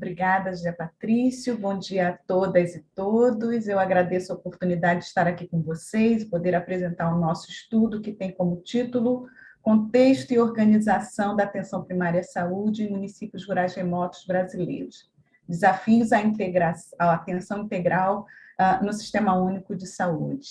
obrigada, José Patrício. Bom dia a todas e todos. Eu agradeço a oportunidade de estar aqui com vocês e poder apresentar o nosso estudo, que tem como título Contexto e Organização da Atenção Primária à Saúde em Municípios Rurais Remotos Brasileiros. Desafios à atenção integral no Sistema Único de Saúde.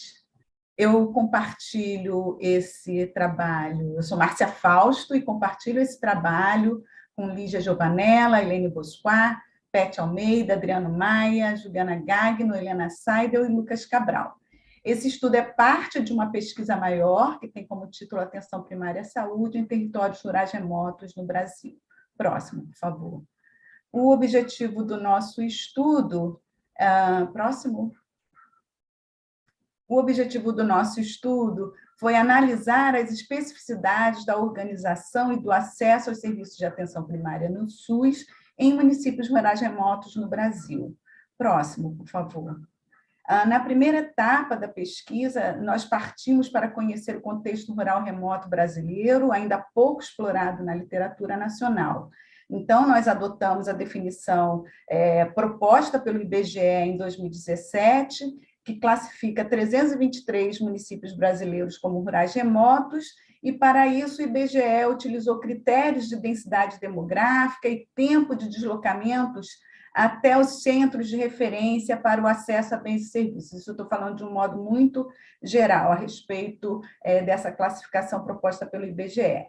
Eu compartilho esse trabalho, eu sou Márcia Fausto e compartilho esse trabalho com Lígia Giovanella, Helene Bosquar, Pete Almeida, Adriano Maia, Juliana Gagno, Helena Seidel e Lucas Cabral. Esse estudo é parte de uma pesquisa maior, que tem como título Atenção Primária à Saúde em Territórios Rurais Remotos no Brasil. Próximo, por favor. O objetivo do nosso estudo... próximo... O objetivo do nosso estudo foi analisar as especificidades da organização e do acesso aos serviços de atenção primária no SUS em municípios rurais remotos no Brasil. Próximo, por favor. Na primeira etapa da pesquisa, nós partimos para conhecer o contexto rural remoto brasileiro, ainda pouco explorado na literatura nacional. Então, nós adotamos a definição proposta pelo IBGE em 2017, que classifica 323 municípios brasileiros como rurais remotos, e para isso o IBGE utilizou critérios de densidade demográfica e tempo de deslocamentos até os centros de referência para o acesso a bens e serviços. Isso eu estou falando de um modo muito geral a respeito dessa classificação proposta pelo IBGE.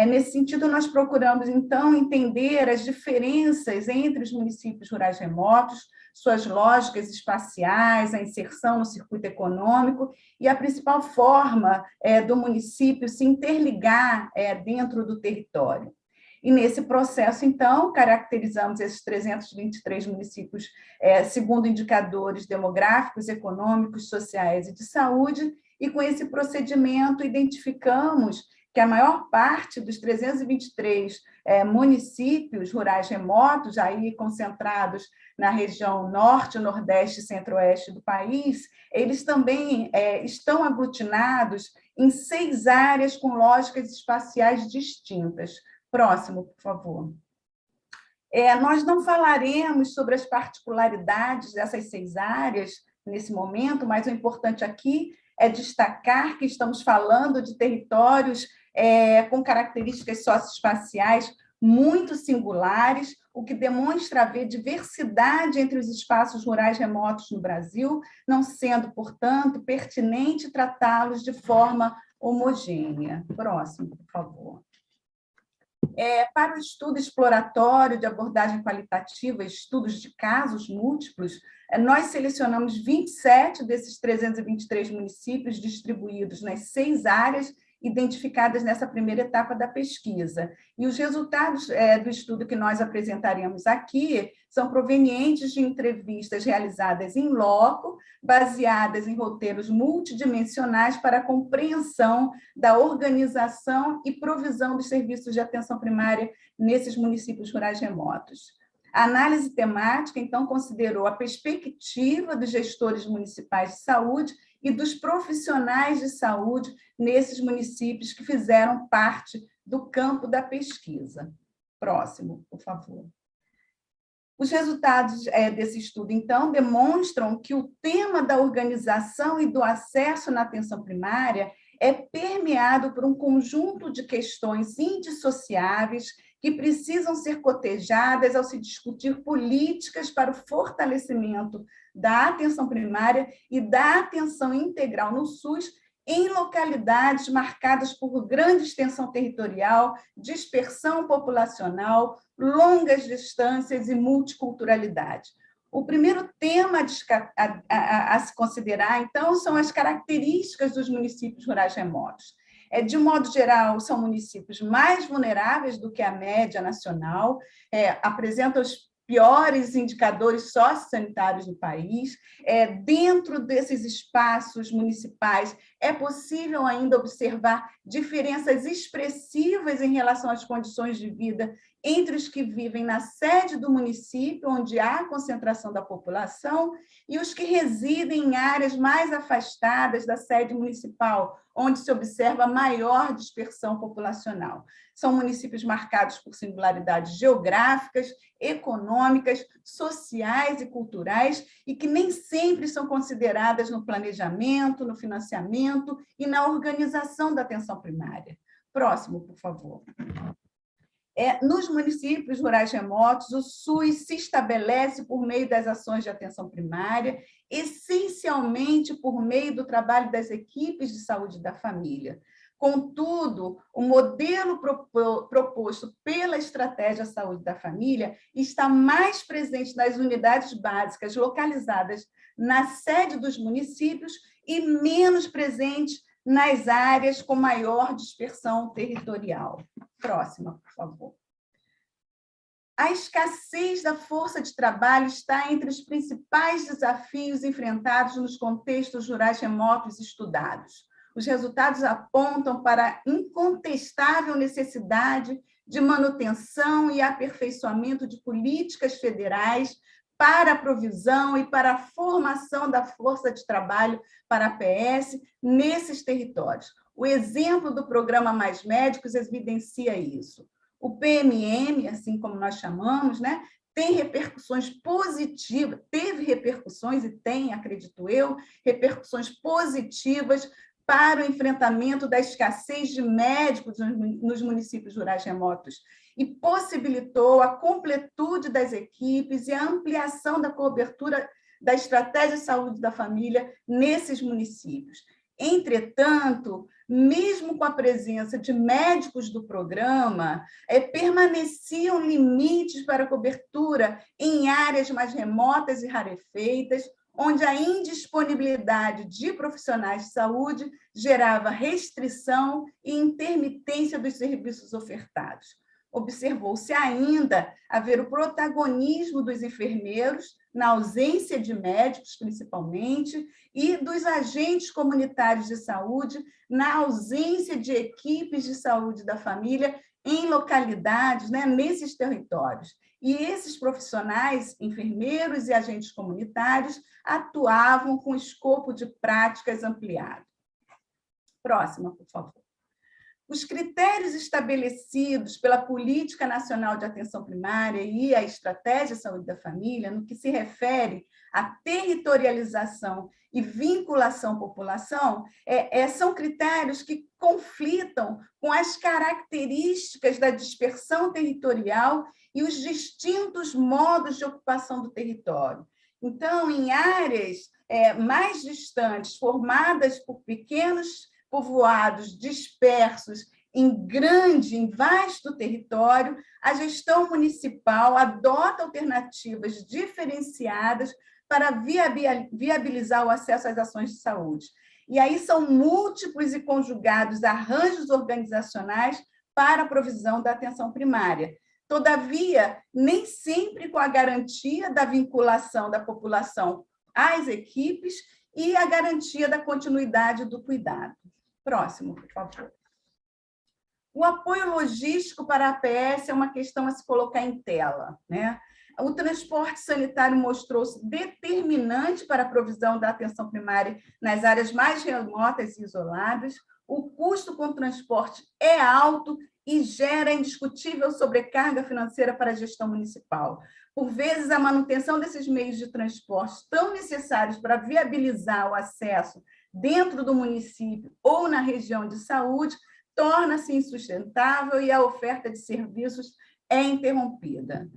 Nesse sentido, nós procuramos, então, entender as diferenças entre os municípios rurais remotos, suas lógicas espaciais, a inserção no circuito econômico e a principal forma do município se interligar dentro do território. E, nesse processo, então, caracterizamos esses 323 municípios segundo indicadores demográficos, econômicos, sociais e de saúde, e, com esse procedimento, identificamos que a maior parte dos 323 municípios rurais remotos, aí concentrados na região norte, nordeste e centro-oeste do país, eles também estão aglutinados em 6 áreas com lógicas espaciais distintas. Próximo, por favor. Nós não falaremos sobre as particularidades dessas 6 áreas nesse momento, mas o importante aqui é destacar que estamos falando de territórios com características socioespaciais muito singulares, o que demonstra haver diversidade entre os espaços rurais remotos no Brasil, não sendo, portanto, pertinente tratá-los de forma homogênea. Próximo, por favor. Para o estudo exploratório de abordagem qualitativa, estudos de casos múltiplos, nós selecionamos 27 desses 323 municípios distribuídos nas 6 áreas identificadas nessa primeira etapa da pesquisa. E os resultados do estudo que nós apresentaremos aqui são provenientes de entrevistas realizadas em loco, baseadas em roteiros multidimensionais para a compreensão da organização e provisão dos serviços de atenção primária nesses municípios rurais remotos. A análise temática, então, considerou a perspectiva dos gestores municipais de saúde e dos profissionais de saúde nesses municípios que fizeram parte do campo da pesquisa. Próximo, por favor. Os resultados desse estudo, então, demonstram que o tema da organização e do acesso na atenção primária é permeado por um conjunto de questões indissociáveis que precisam ser cotejadas ao se discutir políticas para o fortalecimento da atenção primária e da atenção integral no SUS em localidades marcadas por grande extensão territorial, dispersão populacional, longas distâncias e multiculturalidade. O primeiro tema a se considerar, então, são as características dos municípios rurais remotos. De um modo geral, são municípios mais vulneráveis do que a média nacional, apresentam os piores indicadores sociosanitários do país. Dentro desses espaços municipais, é possível ainda observar diferenças expressivas em relação às condições de vida entre os que vivem na sede do município, onde há concentração da população, e os que residem em áreas mais afastadas da sede municipal, onde se observa maior dispersão populacional. São municípios marcados por singularidades geográficas, econômicas, sociais e culturais, e que nem sempre são consideradas no planejamento, no financiamento e na organização da atenção primária. Próximo, por favor. Nos municípios rurais remotos, o SUS se estabelece por meio das ações de atenção primária, essencialmente por meio do trabalho das equipes de saúde da família. Contudo, o modelo proposto pela Estratégia Saúde da Família está mais presente nas unidades básicas localizadas na sede dos municípios e menos presente nas áreas com maior dispersão territorial. Próxima, por favor. A escassez da força de trabalho está entre os principais desafios enfrentados nos contextos rurais remotos estudados. Os resultados apontam para a incontestável necessidade de manutenção e aperfeiçoamento de políticas federais para a provisão e para a formação da força de trabalho para a APS nesses territórios. O exemplo do programa Mais Médicos evidencia isso. O PMM, assim como nós chamamos, né, tem repercussões positivas, teve repercussões e tem, acredito eu, repercussões positivas para o enfrentamento da escassez de médicos nos municípios rurais remotos e possibilitou a completude das equipes e a ampliação da cobertura da estratégia de saúde da família nesses municípios. Entretanto, mesmo com a presença de médicos do programa, permaneciam limites para a cobertura em áreas mais remotas e rarefeitas, onde a indisponibilidade de profissionais de saúde gerava restrição e intermitência dos serviços ofertados. Observou-se ainda haver o protagonismo dos enfermeiros, na ausência de médicos, principalmente, e dos agentes comunitários de saúde, na ausência de equipes de saúde da família em localidades, né, nesses territórios. E esses profissionais, enfermeiros e agentes comunitários, atuavam com escopo de práticas ampliado. Próxima, por favor. Os critérios estabelecidos pela Política Nacional de Atenção Primária e a Estratégia de Saúde da Família, no que se refere à territorialização e vinculação à população, são critérios que conflitam com as características da dispersão territorial e os distintos modos de ocupação do território. Então, em áreas mais distantes, formadas por pequenos povoados dispersos em vasto território, a gestão municipal adota alternativas diferenciadas para viabilizar o acesso às ações de saúde. E aí são múltiplos e conjugados arranjos organizacionais para a provisão da atenção primária. Todavia, nem sempre com a garantia da vinculação da população às equipes e a garantia da continuidade do cuidado. Próximo, por favor. O apoio logístico para a APS é uma questão a se colocar em tela, né? O transporte sanitário mostrou-se determinante para a provisão da atenção primária nas áreas mais remotas e isoladas. O custo com o transporte é alto e gera indiscutível sobrecarga financeira para a gestão municipal. Por vezes, a manutenção desses meios de transporte tão necessários para viabilizar o acesso dentro do município ou na região de saúde torna-se insustentável e a oferta de serviços é interrompida.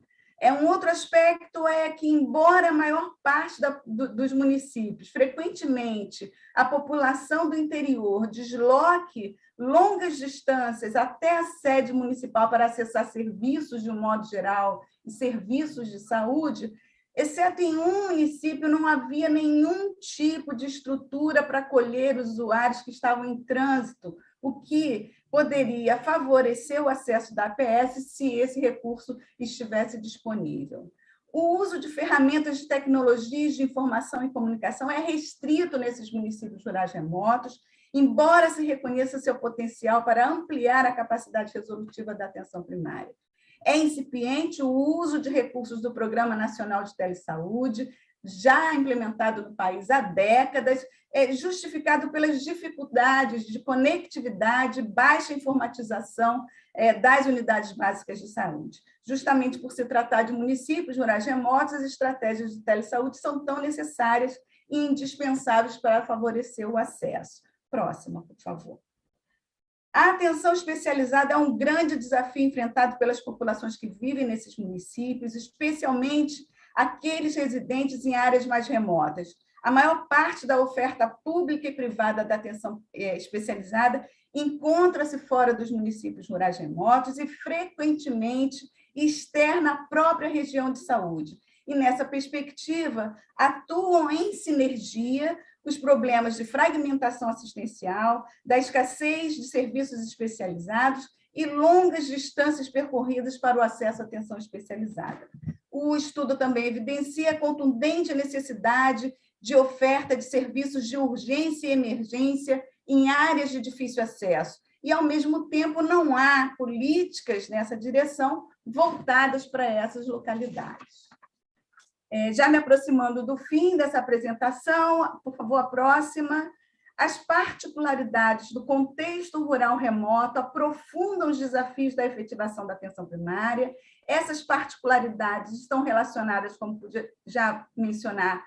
Um outro aspecto é que, embora a maior parte dos municípios, frequentemente, a população do interior desloque longas distâncias até a sede municipal para acessar serviços de um modo geral e serviços de saúde, exceto em um município, não havia nenhum tipo de estrutura para acolher usuários que estavam em trânsito, o que poderia favorecer o acesso da APS se esse recurso estivesse disponível. O uso de ferramentas de tecnologias de informação e comunicação é restrito nesses municípios rurais remotos, embora se reconheça seu potencial para ampliar a capacidade resolutiva da atenção primária. É incipiente o uso de recursos do Programa Nacional de Telesaúde, já implementado no país há décadas, justificado pelas dificuldades de conectividade, baixa informatização das unidades básicas de saúde. Justamente por se tratar de municípios rurais remotos, as estratégias de telesaúde são tão necessárias e indispensáveis para favorecer o acesso. Próxima, por favor. A atenção especializada é um grande desafio enfrentado pelas populações que vivem nesses municípios, especialmente aqueles residentes em áreas mais remotas. A maior parte da oferta pública e privada da atenção especializada encontra-se fora dos municípios rurais remotos e, frequentemente, externa à própria região de saúde. E, nessa perspectiva, atuam em sinergia os problemas de fragmentação assistencial, da escassez de serviços especializados e longas distâncias percorridas para o acesso à atenção especializada. O estudo também evidencia a contundente necessidade de oferta de serviços de urgência e emergência em áreas de difícil acesso, e, ao mesmo tempo, não há políticas nessa direção voltadas para essas localidades. Já me aproximando do fim dessa apresentação, por favor, a próxima. As particularidades do contexto rural remoto aprofundam os desafios da efetivação da atenção primária. Essas particularidades estão relacionadas, como pude já mencionar,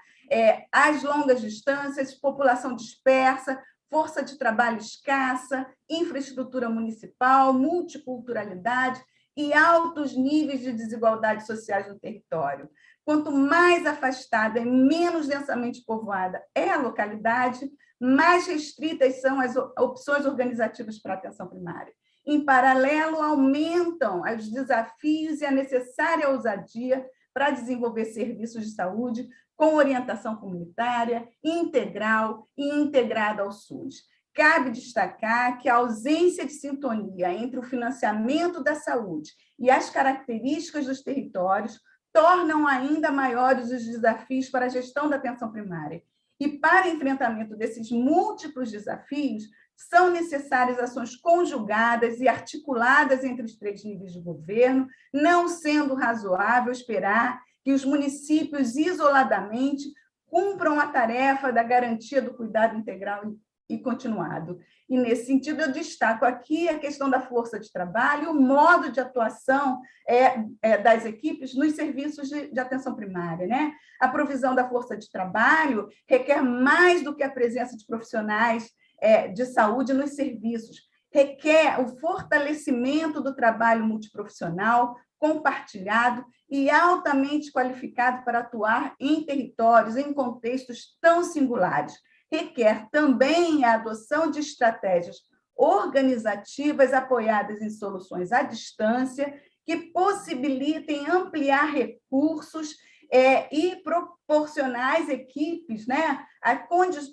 às longas distâncias, população dispersa, força de trabalho escassa, infraestrutura municipal, multiculturalidade e altos níveis de desigualdades sociais no território. Quanto mais afastada e menos densamente povoada é a localidade, mais restritas são as opções organizativas para a atenção primária. Em paralelo, aumentam os desafios e a necessária ousadia para desenvolver serviços de saúde com orientação comunitária, integral e integrada ao SUS. Cabe destacar que a ausência de sintonia entre o financiamento da saúde e as características dos territórios tornam ainda maiores os desafios para a gestão da atenção primária. E, para enfrentamento desses múltiplos desafios, são necessárias ações conjugadas e articuladas entre os 3 níveis de governo, não sendo razoável esperar que os municípios, isoladamente, cumpram a tarefa da garantia do cuidado integral e continuado. E, nesse sentido, eu destaco aqui a questão da força de trabalho, o modo de atuação das equipes nos serviços de atenção primária, né? A provisão da força de trabalho requer mais do que a presença de profissionais de saúde nos serviços, requer o fortalecimento do trabalho multiprofissional, compartilhado e altamente qualificado para atuar em territórios, em contextos tão singulares. Requer também a adoção de estratégias organizativas apoiadas em soluções à distância, que possibilitem ampliar recursos e proporcionar às equipes, né,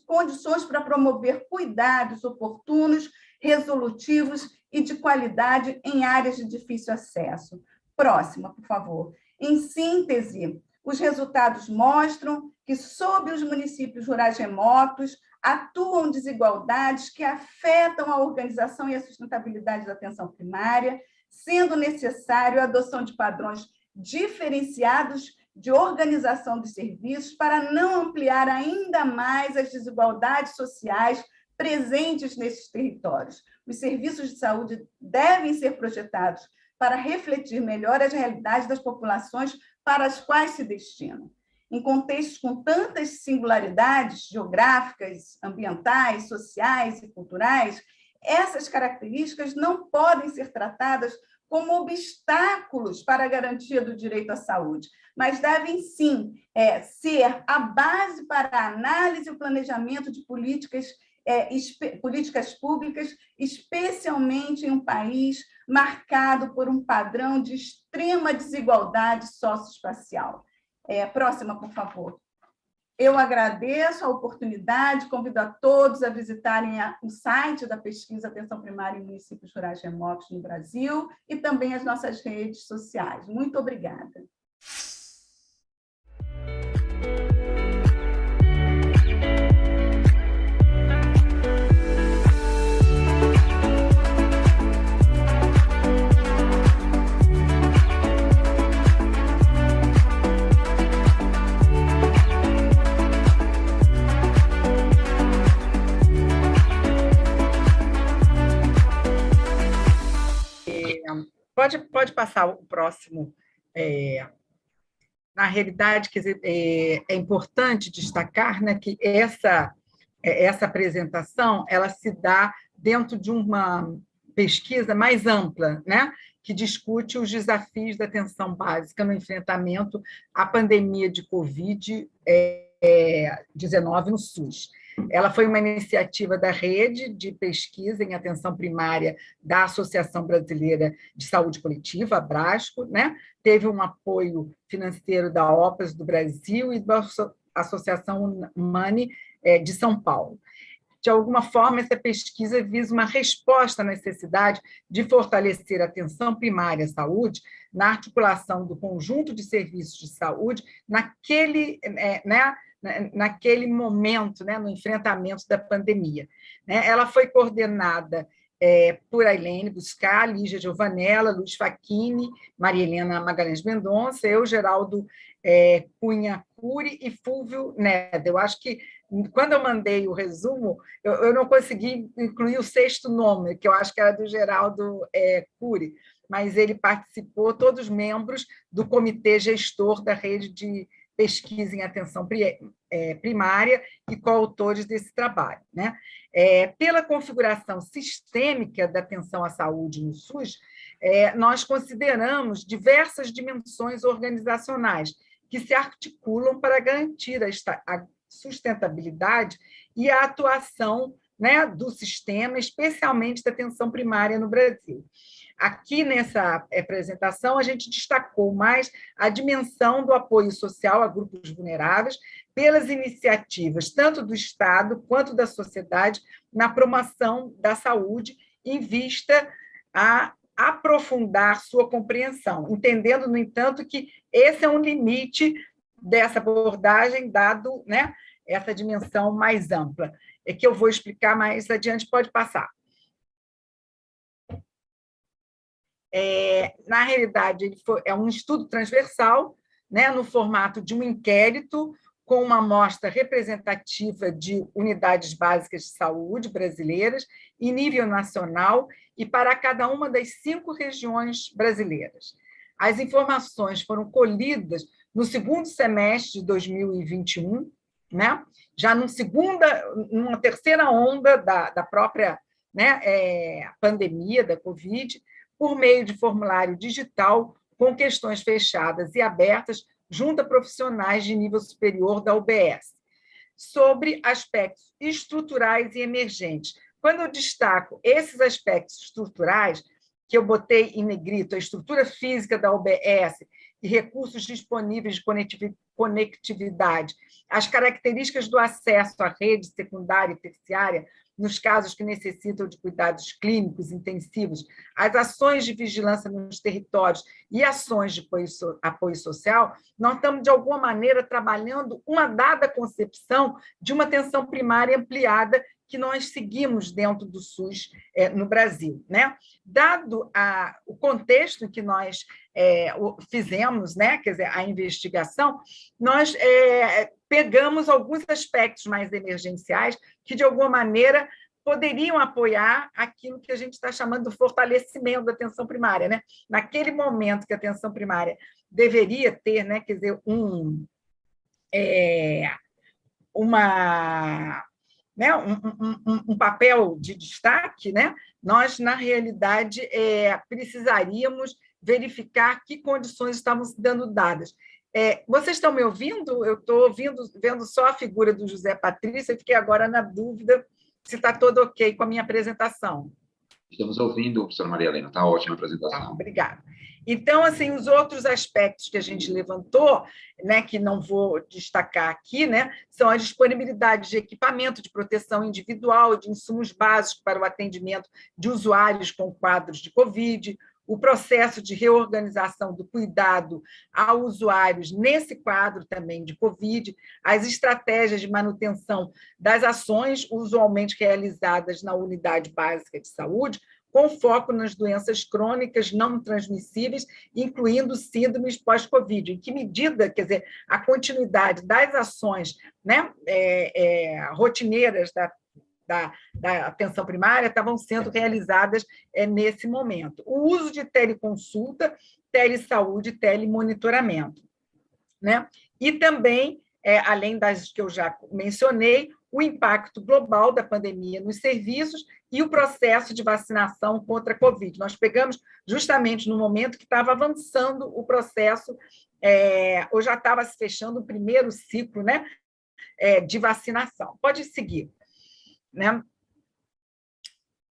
condições para promover cuidados oportunos, resolutivos e de qualidade em áreas de difícil acesso. Próxima, por favor. Em síntese, os resultados mostram que, sob os municípios rurais remotos, atuam desigualdades que afetam a organização e a sustentabilidade da atenção primária, sendo necessário a adoção de padrões diferenciados de organização dos serviços para não ampliar ainda mais as desigualdades sociais presentes nesses territórios. Os serviços de saúde devem ser projetados para refletir melhor as realidades das populações para as quais se destinam. Em contextos com tantas singularidades geográficas, ambientais, sociais e culturais, essas características não podem ser tratadas como obstáculos para a garantia do direito à saúde, mas devem, sim, ser a base para a análise e o planejamento de políticas públicas, especialmente em um país marcado por um padrão de extrema desigualdade socioespacial. Próxima, por favor. Eu agradeço a oportunidade, convido a todos a visitarem o site da pesquisa Atenção Primária em Municípios Rurais Remotos no Brasil e também as nossas redes sociais. Muito obrigada. Pode passar o próximo. Na realidade, quer dizer, é importante destacar, né, que essa apresentação ela se dá dentro de uma pesquisa mais ampla, né, que discute os desafios da atenção básica no enfrentamento à pandemia de Covid-19 no SUS. Ela foi uma iniciativa da Rede de Pesquisa em Atenção Primária da Associação Brasileira de Saúde Coletiva, Abrasco, né? Teve um apoio financeiro da OPAS do Brasil e da Associação Humane de São Paulo. De alguma forma, essa pesquisa visa uma resposta à necessidade de fortalecer a atenção primária à saúde na articulação do conjunto de serviços de saúde naquele momento, né, no enfrentamento da pandemia. Ela foi coordenada por Ailene Buscar, Lígia Giovanella, Luiz Facchini, Maria Helena Magalhães Mendonça, eu, Geraldo Cunha Cury e Fúvio Neda. Eu acho que, quando eu mandei o resumo, eu não consegui incluir o sexto nome, que eu acho que era do Geraldo Cury, mas ele participou, todos membros do comitê gestor da rede de pesquisa em atenção primária e coautores desse trabalho, né? Pela configuração sistêmica da atenção à saúde no SUS, nós consideramos diversas dimensões organizacionais que se articulam para garantir a sustentabilidade e a atuação, né, do sistema, especialmente da atenção primária no Brasil. Aqui, nessa apresentação, a gente destacou mais a dimensão do apoio social a grupos vulneráveis pelas iniciativas tanto do Estado quanto da sociedade na promoção da saúde, em vista a aprofundar sua compreensão, entendendo, no entanto, que esse é um limite dessa abordagem, dado, né, essa dimensão mais ampla, que eu vou explicar mais adiante, pode passar. Na realidade, é um estudo transversal, né, no formato de um inquérito, com uma amostra representativa de unidades básicas de saúde brasileiras, em nível nacional, e para cada uma das 5 regiões brasileiras. As informações foram colhidas no segundo semestre de 2021, né, já numa terceira onda da própria, né, pandemia da Covid, por meio de formulário digital, com questões fechadas e abertas, junto a profissionais de nível superior da UBS, sobre aspectos estruturais e emergentes. Quando eu destaco esses aspectos estruturais, que eu botei em negrito, a estrutura física da UBS e recursos disponíveis de conectividade, as características do acesso à rede secundária e terciária, nos casos que necessitam de cuidados clínicos intensivos, as ações de vigilância nos territórios e ações de apoio social, nós estamos, de alguma maneira, trabalhando uma dada concepção de uma atenção primária ampliada que nós seguimos dentro do SUS no Brasil, né? Dado o contexto em que nós fizemos, né, quer dizer, a investigação, nós pegamos alguns aspectos mais emergenciais que, de alguma maneira, poderiam apoiar aquilo que a gente está chamando de fortalecimento da atenção primária, né? Naquele momento que a atenção primária deveria ter, né, quer dizer, um papel de destaque, né? Nós, na realidade, precisaríamos verificar que condições estavam se dando dadas. Vocês estão me ouvindo? Eu estou vendo só a figura do José Patrício e fiquei agora na dúvida se está todo ok com a minha apresentação. Estamos ouvindo, professora Maria Helena, está ótima a apresentação. Obrigada. Então, assim, os outros aspectos que a gente levantou, né, que não vou destacar aqui, né, são a disponibilidade de equipamento de proteção individual, de insumos básicos para o atendimento de usuários com quadros de Covid, o processo de reorganização do cuidado a usuários nesse quadro também de Covid, as estratégias de manutenção das ações usualmente realizadas na unidade básica de saúde, com foco nas doenças crônicas não transmissíveis, incluindo síndromes pós-Covid. Em que medida, quer dizer, a continuidade das ações, né, rotineiras da atenção primária estavam sendo realizadas nesse momento. O uso de teleconsulta, telesaúde, telemonitoramento, né? E também, além das que eu já mencionei, o impacto global da pandemia nos serviços e o processo de vacinação contra a Covid. Nós pegamos justamente no momento que estava avançando o processo, ou já estava se fechando o primeiro ciclo, né, de vacinação. Pode seguir, né?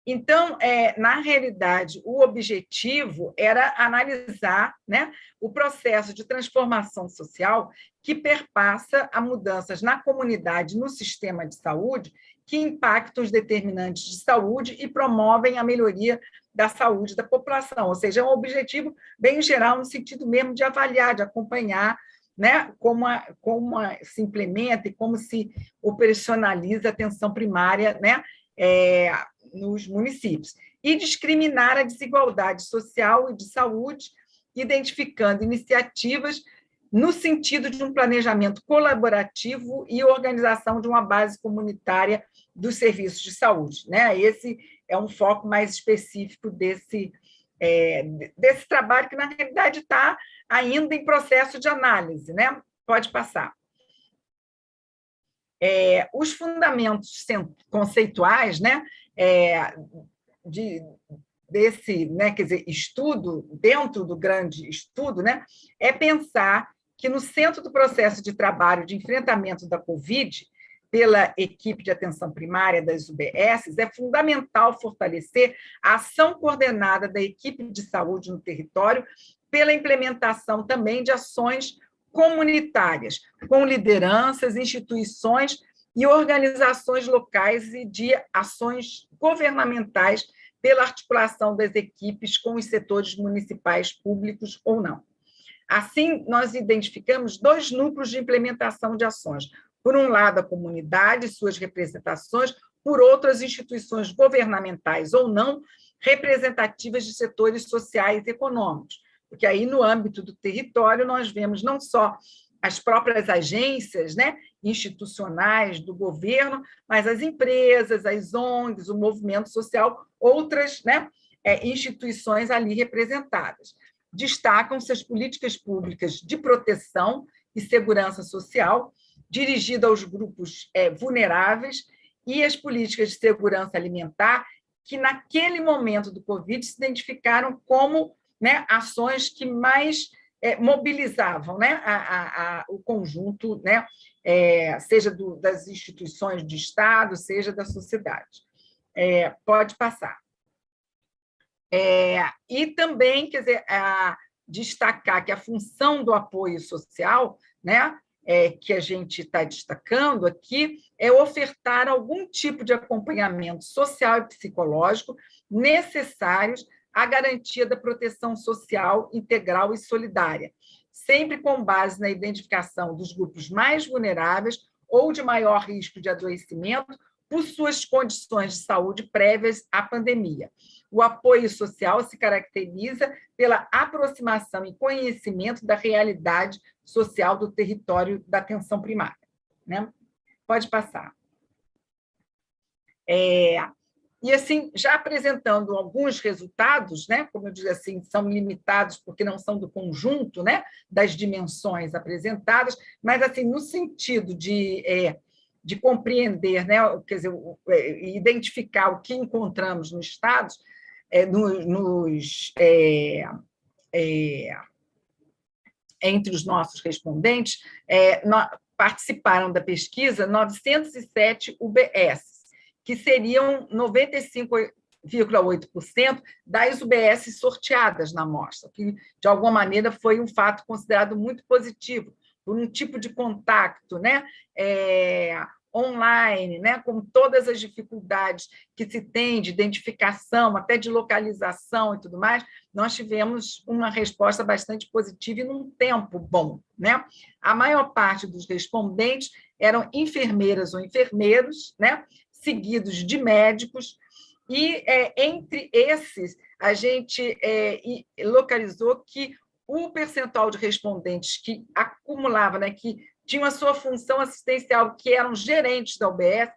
Então, na realidade, o objetivo era analisar, né, o processo de transformação social que perpassa a mudanças na comunidade, no sistema de saúde, que impactam os determinantes de saúde e promovem a melhoria da saúde da população. Ou seja, é um objetivo bem geral, no sentido mesmo de avaliar, de acompanhar, né, como se implementa e como se operacionaliza a atenção primária, né, nos municípios, e discriminar a desigualdade social e de saúde, identificando iniciativas no sentido de um planejamento colaborativo e organização de uma base comunitária dos serviços de saúde, né? Esse é um foco mais específico desse trabalho, que, na realidade, está ainda em processo de análise, né? Pode passar. Os fundamentos conceituais, né, desse, né, quer dizer, estudo, dentro do grande estudo, né, é pensar que no centro do processo de trabalho de enfrentamento da Covid, pela equipe de atenção primária das UBSs, é fundamental fortalecer a ação coordenada da equipe de saúde no território pela implementação também de ações comunitárias, com lideranças, instituições e organizações locais e de ações governamentais pela articulação das equipes com os setores municipais, públicos ou não. Assim, nós identificamos 2 núcleos de implementação de ações. Por um lado, a comunidade e suas representações, por outro, as instituições governamentais ou não, representativas de setores sociais e econômicos. Porque aí, no âmbito do território, nós vemos não só as próprias agências, né, institucionais do governo, mas as empresas, as ONGs, o movimento social, outras, né, instituições ali representadas. Destacam-se as políticas públicas de proteção e segurança social, dirigida aos grupos vulneráveis, e as políticas de segurança alimentar, que naquele momento do Covid se identificaram como, né, ações que mais mobilizavam, né, o conjunto, né, seja das instituições de Estado, seja da sociedade. Pode passar. E também, quer dizer, destacar que a função do apoio social, né, que a gente está destacando aqui, é ofertar algum tipo de acompanhamento social e psicológico necessários à garantia da proteção social integral e solidária, sempre com base na identificação dos grupos mais vulneráveis ou de maior risco de adoecimento por suas condições de saúde prévias à pandemia. O apoio social se caracteriza pela aproximação e conhecimento da realidade social do território da atenção primária, né? Pode passar. E, assim, já apresentando alguns resultados, né, como eu disse, assim, são limitados porque não são do conjunto, né, das dimensões apresentadas, mas, assim, no sentido de compreender, né, quer dizer, identificar o que encontramos nos estados, entre os nossos respondentes, participaram da pesquisa 907 UBS, que seriam 95,8% das UBS sorteadas na amostra, que, de alguma maneira, foi um fato considerado muito positivo, por um tipo de contato, né, online, né, com todas as dificuldades que se tem de identificação, até de localização e tudo mais, nós tivemos uma resposta bastante positiva e num tempo bom, né? A maior parte dos respondentes eram enfermeiras ou enfermeiros, né, seguidos de médicos, e entre esses a gente localizou que o percentual de respondentes que acumulava, né, que tinham a sua função assistencial, que eram gerentes da UBS,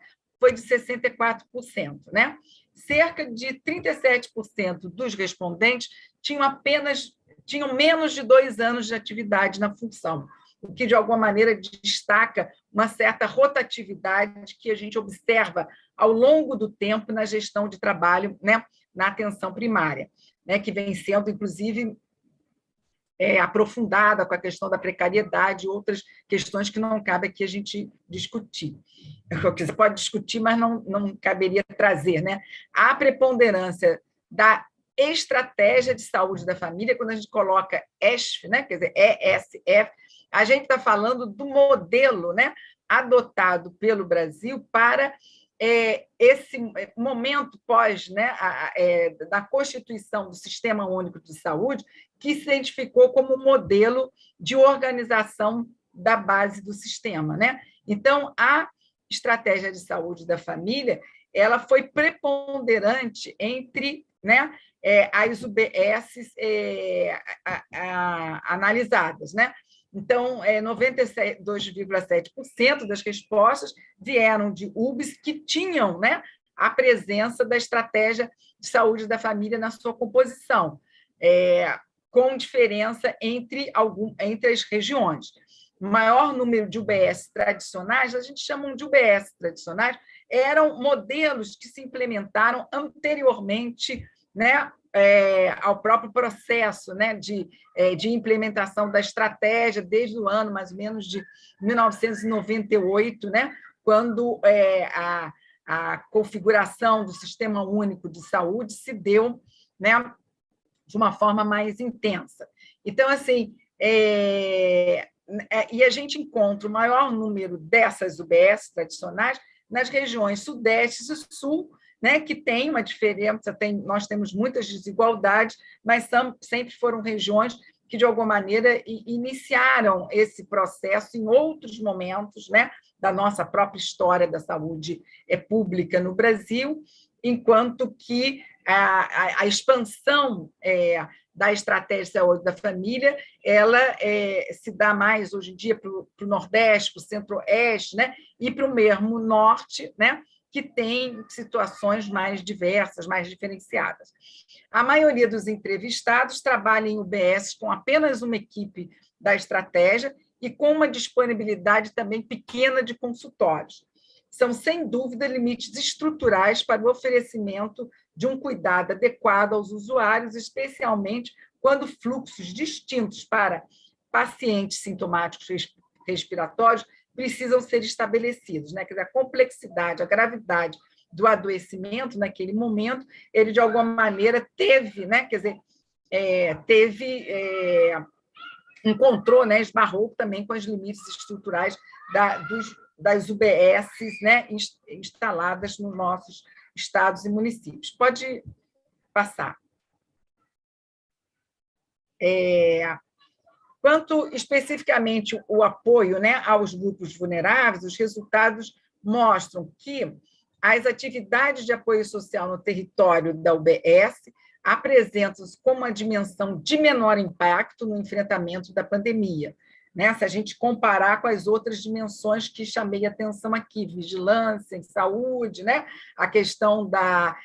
foi de 64%, né? Cerca de 37% dos respondentes tinham menos de 2 anos de atividade na função, o que, de alguma maneira, destaca uma certa rotatividade que a gente observa ao longo do tempo na gestão de trabalho, né, na atenção primária, né, que vem sendo, inclusive, aprofundada com a questão da precariedade e outras questões que não cabe aqui a gente discutir. Você pode discutir, mas não caberia trazer, né? A preponderância da estratégia de saúde da família, quando a gente coloca ESF, né? Quer dizer, ESF, a gente está falando do modelo, né, adotado pelo Brasil para esse momento pós, né, da constituição do Sistema Único de Saúde, que se identificou como modelo de organização da base do sistema, né? Então, a estratégia de saúde da família, ela foi preponderante entre, né, as UBSs analisadas, né? Então, 92,7% das respostas vieram de UBS que tinham, né, a presença da estratégia de saúde da família na sua composição, com diferença entre as regiões. O maior número de UBS tradicionais, a gente chama de UBS tradicionais, eram modelos que se implementaram anteriormente, né, ao próprio processo, né, de implementação da estratégia, desde o ano, mais ou menos, de 1998, né, quando a configuração do Sistema Único de Saúde se deu, né, de uma forma mais intensa. Então, assim, e a gente encontra o maior número dessas UBS tradicionais nas regiões Sudeste e Sul, né, que tem uma diferença, nós temos muitas desigualdades, mas sempre foram regiões que, de alguma maneira, iniciaram esse processo em outros momentos, né, da nossa própria história da saúde pública no Brasil, enquanto que a expansão da estratégia de saúde da família, ela se dá mais, hoje em dia, para o Nordeste, para o Centro-Oeste, né, e para o mesmo Norte, né, que tem situações mais diversas, mais diferenciadas. A maioria dos entrevistados trabalha em UBS com apenas uma equipe da estratégia e com uma disponibilidade também pequena de consultórios. São, sem dúvida, limites estruturais para o oferecimento de um cuidado adequado aos usuários, especialmente quando fluxos distintos para pacientes sintomáticos respiratórios precisam ser estabelecidos, né? Quer dizer, a complexidade, a gravidade do adoecimento naquele momento, ele, de alguma maneira, teve, né? Quer dizer, encontrou, né? Esbarrou também com os limites estruturais das UBSs, né? Instaladas nos nossos estados e municípios. Pode passar. Quanto especificamente o apoio, né, aos grupos vulneráveis, os resultados mostram que as atividades de apoio social no território da UBS apresentam-se com uma dimensão de menor impacto no enfrentamento da pandemia, né? Se a gente comparar com as outras dimensões que chamei a atenção aqui, vigilância em saúde, né? A questão da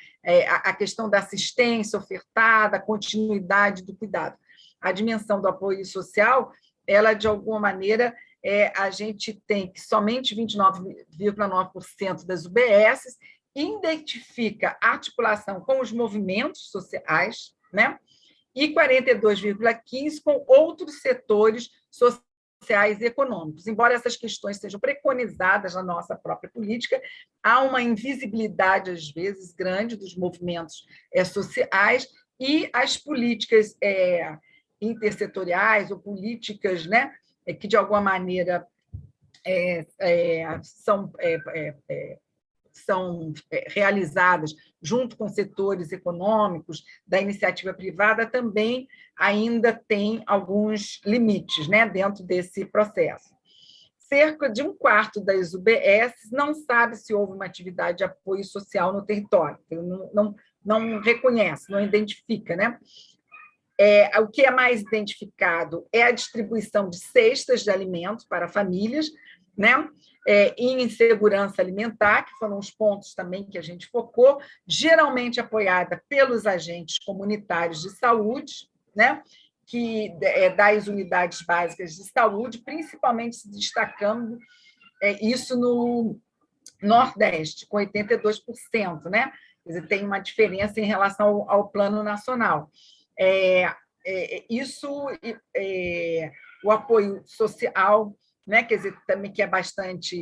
assistência ofertada, a continuidade do cuidado. A dimensão do apoio social, ela, de alguma maneira, a gente tem que somente 29,9% das UBSs identifica articulação com os movimentos sociais, né? E 42,15% com outros setores sociais e econômicos. Embora essas questões sejam preconizadas na nossa própria política, há uma invisibilidade, às vezes, grande dos movimentos sociais e as políticas intersetoriais ou políticas, né, que, de alguma maneira, são realizadas junto com setores econômicos da iniciativa privada, também ainda tem alguns limites, né, dentro desse processo. Cerca de 1/4 das UBS não sabe se houve uma atividade de apoio social no território, não reconhece, não identifica, né? O que é mais identificado é a distribuição de cestas de alimentos para famílias, né? Em insegurança alimentar, que foram os pontos também que a gente focou, geralmente apoiada pelos agentes comunitários de saúde, né? Das unidades básicas de saúde, principalmente se destacando isso no Nordeste, com 82%, né? Quer dizer, tem uma diferença em relação ao plano nacional. O apoio social, né? Quer dizer, também que é bastante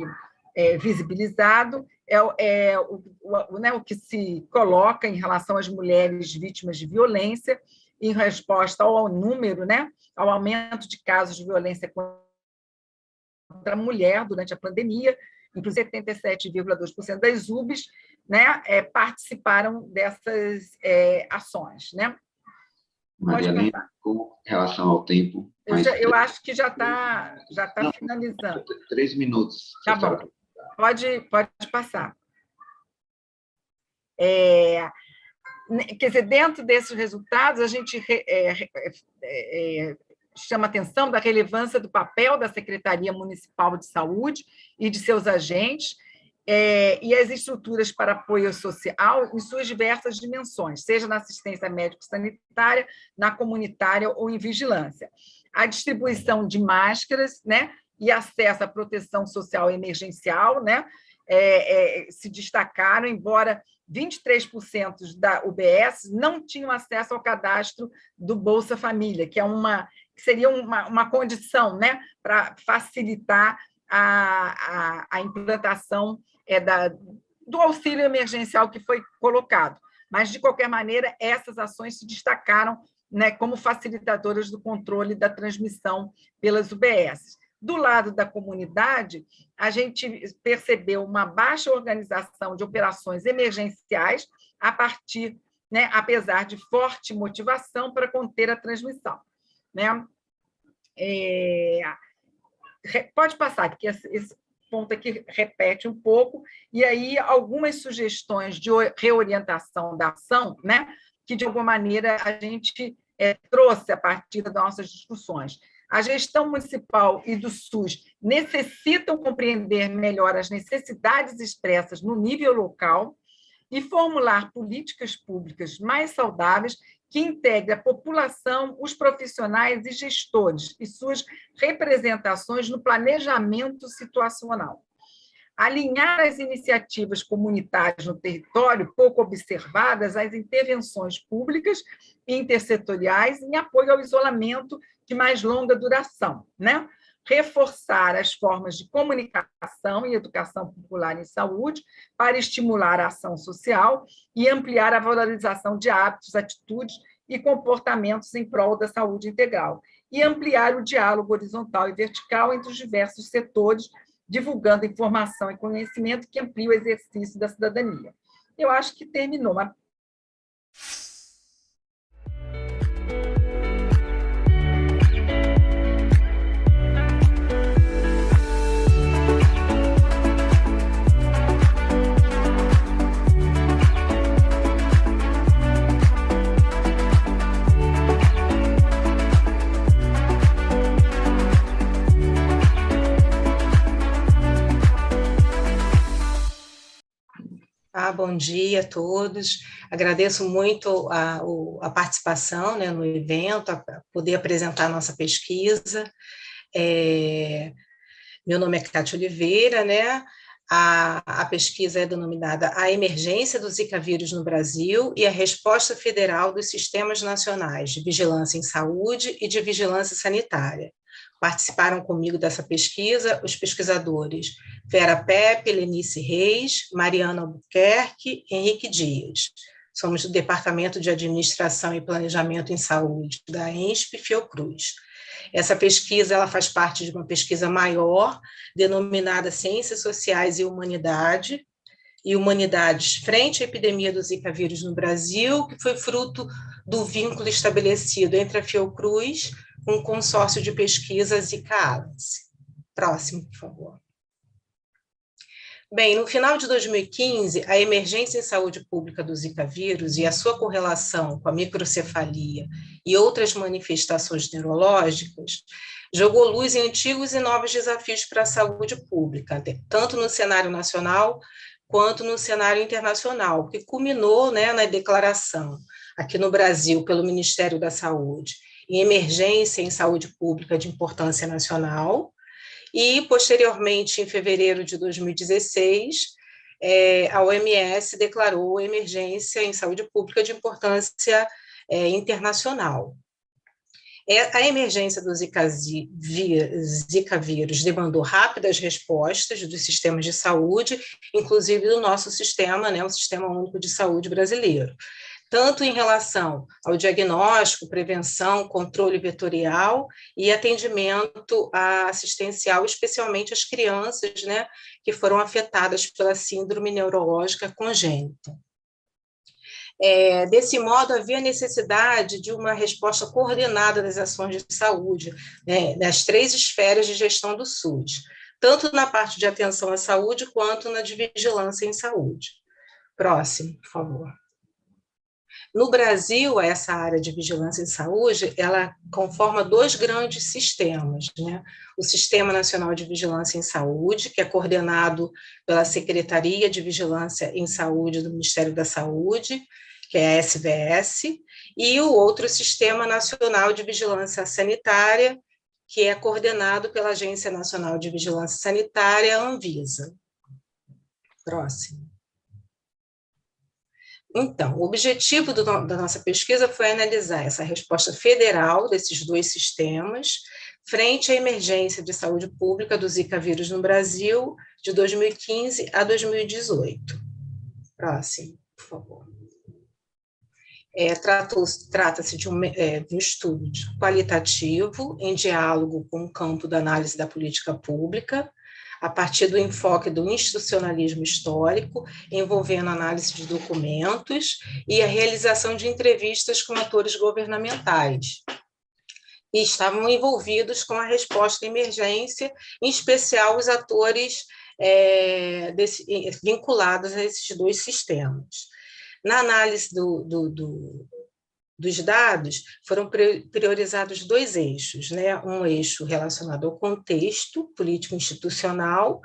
visibilizado, o que se coloca em relação às mulheres vítimas de violência, em resposta ao número, né? Ao aumento de casos de violência contra a mulher durante a pandemia, inclusive 77,2% das UBS, né, participaram dessas ações, né? Maria Helena, com relação ao tempo... Eu acho que já está finalizando. 3 minutos. Tá bom, pode passar. Quer dizer, dentro desses resultados, a gente chama atenção da relevância do papel da Secretaria Municipal de Saúde e de seus agentes e as estruturas para apoio social em suas diversas dimensões, seja na assistência médico-sanitária, na comunitária ou em vigilância. A distribuição de máscaras, né, e acesso à proteção social emergencial, né, se destacaram, embora 23% da UBS não tinham acesso ao cadastro do Bolsa Família, que seria uma condição, né, para facilitar a implantação do auxílio emergencial que foi colocado. Mas, de qualquer maneira, essas ações se destacaram, né, como facilitadoras do controle da transmissão pelas UBS. Do lado da comunidade, a gente percebeu uma baixa organização de operações emergenciais apesar de forte motivação para conter a transmissão, né? Pode passar, porque esse ponto aqui repete um pouco, e aí algumas sugestões de reorientação da ação, né, que, de alguma maneira, a gente trouxe a partir das nossas discussões. A gestão municipal e do SUS necessitam compreender melhor as necessidades expressas no nível local e formular políticas públicas mais saudáveis que integrem a população, os profissionais e gestores e suas representações no planejamento situacional. Alinhar as iniciativas comunitárias no território, pouco observadas, às intervenções públicas e intersetoriais em apoio ao isolamento de mais longa duração, né? Reforçar as formas de comunicação e educação popular em saúde para estimular a ação social e ampliar a valorização de hábitos, atitudes e comportamentos em prol da saúde integral, e ampliar o diálogo horizontal e vertical entre os diversos setores, divulgando informação e conhecimento que amplia o exercício da cidadania. Eu acho que terminou, mas... Bom dia a todos. Agradeço muito a participação, né, no evento, a poder apresentar a nossa pesquisa. Meu nome é Cátia Oliveira, né? A pesquisa é denominada A Emergência do Zika Vírus no Brasil e a Resposta Federal dos Sistemas Nacionais de Vigilância em Saúde e de Vigilância Sanitária. Participaram comigo dessa pesquisa os pesquisadores Vera Pepe, Lenice Reis, Mariana Albuquerque, Henrique Dias. Somos do Departamento de Administração e Planejamento em Saúde da ENSP Fiocruz. Essa pesquisa ela faz parte de uma pesquisa maior, denominada Ciências Sociais e Humanidades frente à epidemia do Zika vírus no Brasil, que foi fruto do vínculo estabelecido entre a Fiocruz com o consórcio de pesquisa Zika Alice. Próximo, por favor. Bem, no final de 2015, a emergência em saúde pública do Zika vírus e a sua correlação com a microcefalia e outras manifestações neurológicas jogou luz em antigos e novos desafios para a saúde pública, tanto no cenário nacional quanto no cenário internacional, que culminou, né, na declaração aqui no Brasil pelo Ministério da Saúde em emergência em saúde pública de importância nacional. E, posteriormente, em fevereiro de 2016, a OMS declarou emergência em saúde pública de importância internacional. A emergência do Zika vírus demandou rápidas respostas dos sistemas de saúde, inclusive do nosso sistema, né, o Sistema Único de Saúde brasileiro, tanto em relação ao diagnóstico, prevenção, controle vetorial e atendimento assistencial, especialmente às crianças, né, que foram afetadas pela síndrome neurológica congênita. Desse modo, havia necessidade de uma resposta coordenada das ações de saúde, né, nas 3 esferas de gestão do SUS, tanto na parte de atenção à saúde quanto na de vigilância em saúde. Próximo, por favor. No Brasil, essa área de vigilância em saúde, ela conforma 2 grandes sistemas, né? O Sistema Nacional de Vigilância em Saúde, que é coordenado pela Secretaria de Vigilância em Saúde do Ministério da Saúde, que é a SVS, e o outro Sistema Nacional de Vigilância Sanitária, que é coordenado pela Agência Nacional de Vigilância Sanitária, a Anvisa. Próximo. Então, o objetivo da nossa pesquisa foi analisar essa resposta federal desses 2 sistemas frente à emergência de saúde pública do Zika vírus no Brasil de 2015 a 2018. Próximo, por favor. Trata-se de um estudo qualitativo em diálogo com o campo da análise da política pública, a partir do enfoque do institucionalismo histórico, envolvendo análise de documentos e a realização de entrevistas com atores governamentais. E estavam envolvidos com a resposta à emergência, em especial os atores vinculados a esses 2 sistemas. Na análise dos dados, foram priorizados 2 eixos, né? Um eixo relacionado ao contexto político-institucional,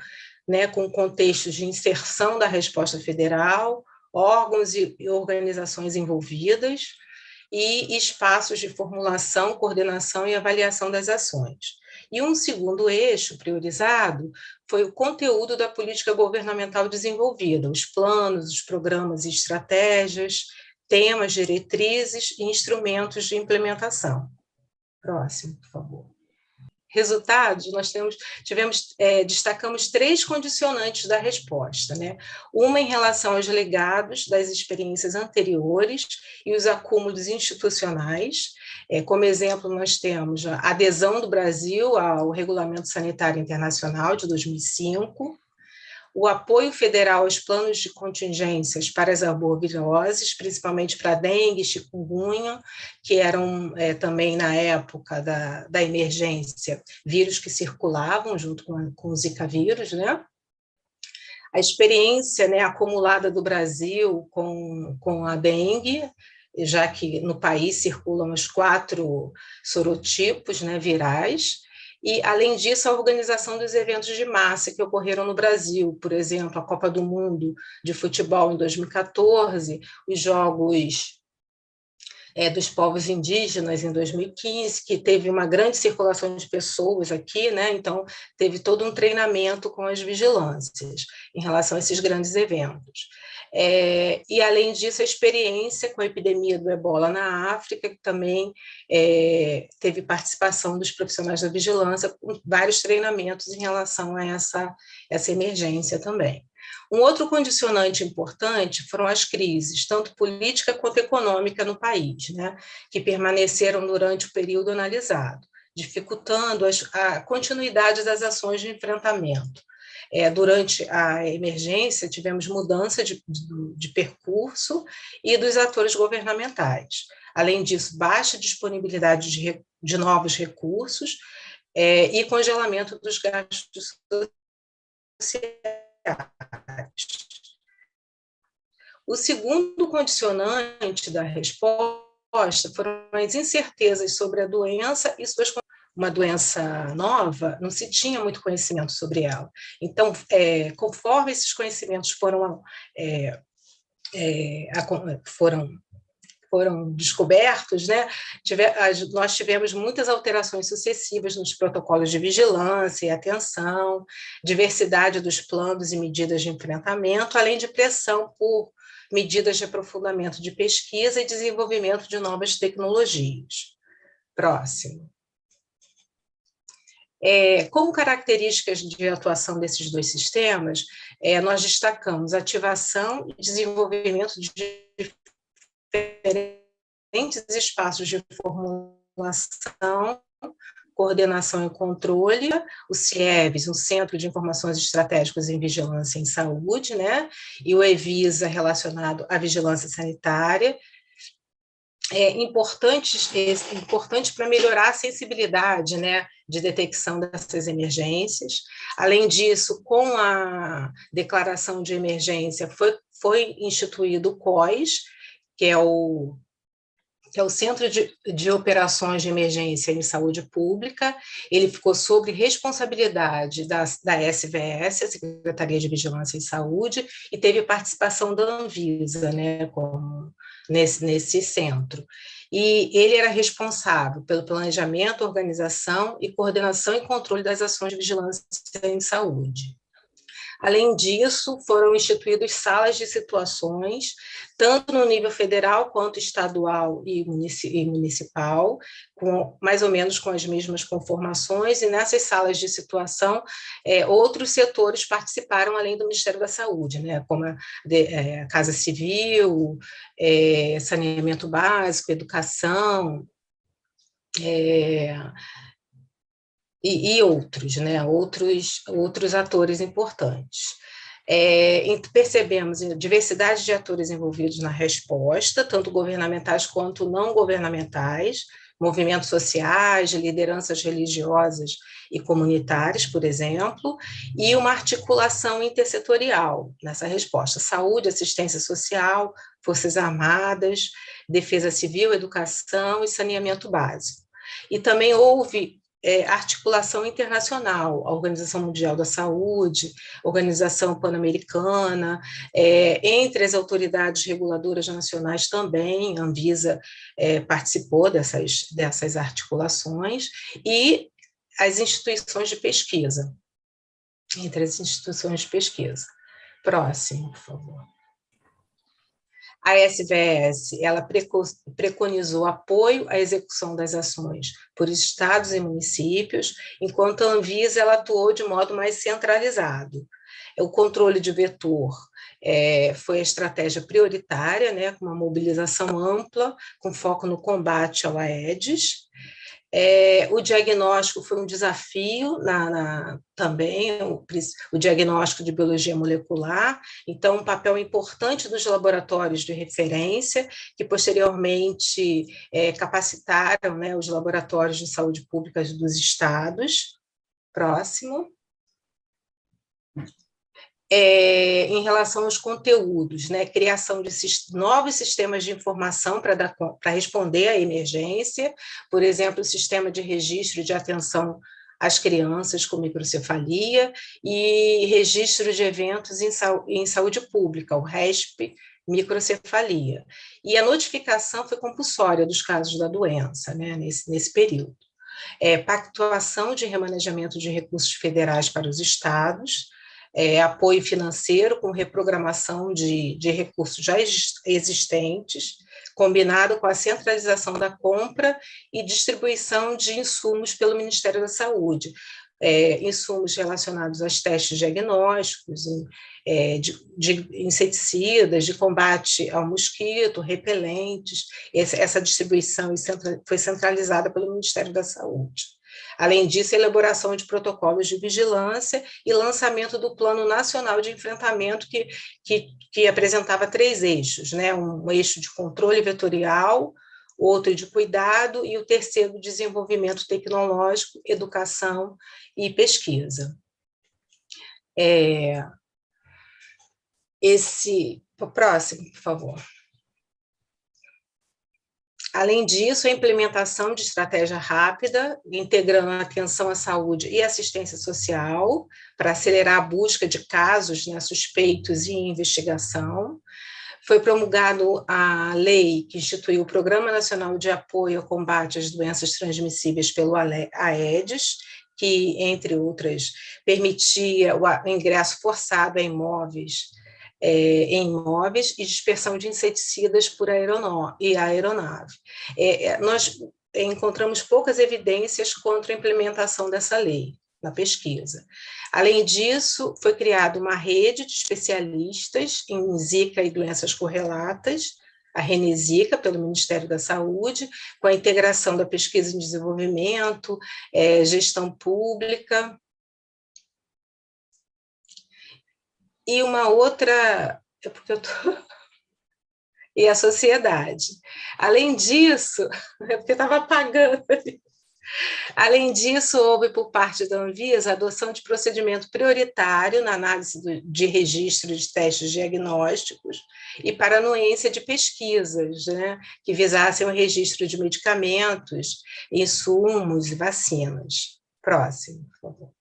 né, com contextos de inserção da resposta federal, órgãos e organizações envolvidas, e espaços de formulação, coordenação e avaliação das ações. E um segundo eixo priorizado foi o conteúdo da política governamental desenvolvida, os planos, os programas e estratégias, temas, diretrizes e instrumentos de implementação. Próximo, por favor. Resultados, destacamos 3 condicionantes da resposta, né? Uma em relação aos legados das experiências anteriores e os acúmulos institucionais. Como exemplo, nós temos a adesão do Brasil ao Regulamento Sanitário Internacional de 2005, o apoio federal aos planos de contingências para as arboviroses, principalmente para dengue e chikungunya, que eram também, na época da emergência, vírus que circulavam junto com o Zika vírus, né? A experiência, né, acumulada do Brasil com a dengue, já que no país circulam os 4 sorotipos, né, virais. E, além disso, a organização dos eventos de massa que ocorreram no Brasil, por exemplo, a Copa do Mundo de Futebol em 2014, os Jogos dos Povos Indígenas em 2015, que teve uma grande circulação de pessoas aqui, né? Então, teve todo um treinamento com as vigilâncias em relação a esses grandes eventos. E, além disso, a experiência com a epidemia do ebola na África, que também teve participação dos profissionais da vigilância, com vários treinamentos em relação a essa emergência também. Um outro condicionante importante foram as crises, tanto política quanto econômica no país, né, que permaneceram durante o período analisado, dificultando a continuidade das ações de enfrentamento. Durante a emergência, tivemos mudança de percurso e dos atores governamentais. Além disso, baixa disponibilidade de novos recursos e congelamento dos gastos sociais. O segundo condicionante da resposta foram as incertezas sobre a doença e suas uma doença nova, não se tinha muito conhecimento sobre ela. Então, conforme esses conhecimentos foram descobertos, né, nós tivemos muitas alterações sucessivas nos protocolos de vigilância e atenção, diversidade dos planos e medidas de enfrentamento, além de pressão por medidas de aprofundamento de pesquisa e desenvolvimento de novas tecnologias. Próximo. Como características de atuação desses dois sistemas, nós destacamos ativação e desenvolvimento de diferentes espaços de formulação, coordenação e controle, o CIEVS, o Centro de Informações Estratégicas em Vigilância em Saúde, né? E o EVISA, relacionado à vigilância sanitária, importante para melhorar a sensibilidade, né, de detecção dessas emergências. Além disso, com a declaração de emergência, foi instituído o COIS, que é o Centro de Operações de Emergência em Saúde Pública. Ele ficou sob responsabilidade da SVS, a Secretaria de Vigilância em Saúde, e teve participação da Anvisa, né, nesse centro. E ele era responsável pelo planejamento, organização e coordenação e controle das ações de vigilância em saúde. Além disso, foram instituídas salas de situações, tanto no nível federal quanto estadual e municipal, mais ou menos com as mesmas conformações, e nessas salas de situação, outros setores participaram, além do Ministério da Saúde, né, como a Casa Civil, saneamento básico, educação, e outros, né? outros atores importantes. Percebemos a diversidade de atores envolvidos na resposta, tanto governamentais quanto não governamentais, movimentos sociais, lideranças religiosas e comunitárias, por exemplo, e uma articulação intersetorial nessa resposta: saúde, assistência social, forças armadas, defesa civil, educação e saneamento básico. E também houve articulação internacional, a Organização Mundial da Saúde, Organização Pan-Americana, entre as autoridades reguladoras nacionais também, a Anvisa participou dessas articulações, e as instituições de pesquisa, entre as instituições de pesquisa. Próximo, por favor. A SVS, ela preconizou apoio à execução das ações por estados e municípios, enquanto a Anvisa ela atuou de modo mais centralizado. O controle de vetor foi a estratégia prioritária, né, com uma mobilização ampla, com foco no combate ao Aedes. O diagnóstico foi um desafio também, o diagnóstico de biologia molecular, então um papel importante dos laboratórios de referência, que posteriormente capacitaram, né, os laboratórios de saúde pública dos estados. Próximo. Em relação aos conteúdos, né, criação de novos sistemas de informação para responder à emergência, por exemplo, o sistema de registro de atenção às crianças com microcefalia e registro de eventos em saúde pública, o RESP microcefalia. E a notificação foi compulsória dos casos da doença, né, nesse período. Pactuação de remanejamento de recursos federais para os estados, apoio financeiro com reprogramação de recursos já existentes, combinado com a centralização da compra e distribuição de insumos pelo Ministério da Saúde, insumos relacionados aos testes diagnósticos, de inseticidas, de combate ao mosquito, repelentes. Essa distribuição foi centralizada pelo Ministério da Saúde. Além disso, a elaboração de protocolos de vigilância e lançamento do Plano Nacional de Enfrentamento, que apresentava 3 eixos, né? Um eixo de controle vetorial, outro de cuidado e o terceiro, desenvolvimento tecnológico, educação e pesquisa. Próximo, por favor. Além disso, a implementação de estratégia rápida, integrando a atenção à saúde e assistência social, para acelerar a busca de casos, né, suspeitos e investigação. Foi promulgado a lei que instituiu o Programa Nacional de Apoio ao Combate às Doenças Transmissíveis pelo Aedes, que, entre outras, permitia o ingresso forçado em imóveis e dispersão de inseticidas por aeronave. Nós encontramos poucas evidências contra a implementação dessa lei na pesquisa. Além disso, foi criada uma rede de especialistas em Zika e doenças correlatas, a Renezika, pelo Ministério da Saúde, com a integração da pesquisa em desenvolvimento, gestão pública. E uma outra, e a sociedade. Além disso, porque estava apagando ali. Além disso, houve por parte da Anvisa a adoção de procedimento prioritário na análise de registro de testes diagnósticos e para anuência de pesquisas, né, que visassem o registro de medicamentos, insumos e vacinas. Próximo, por favor.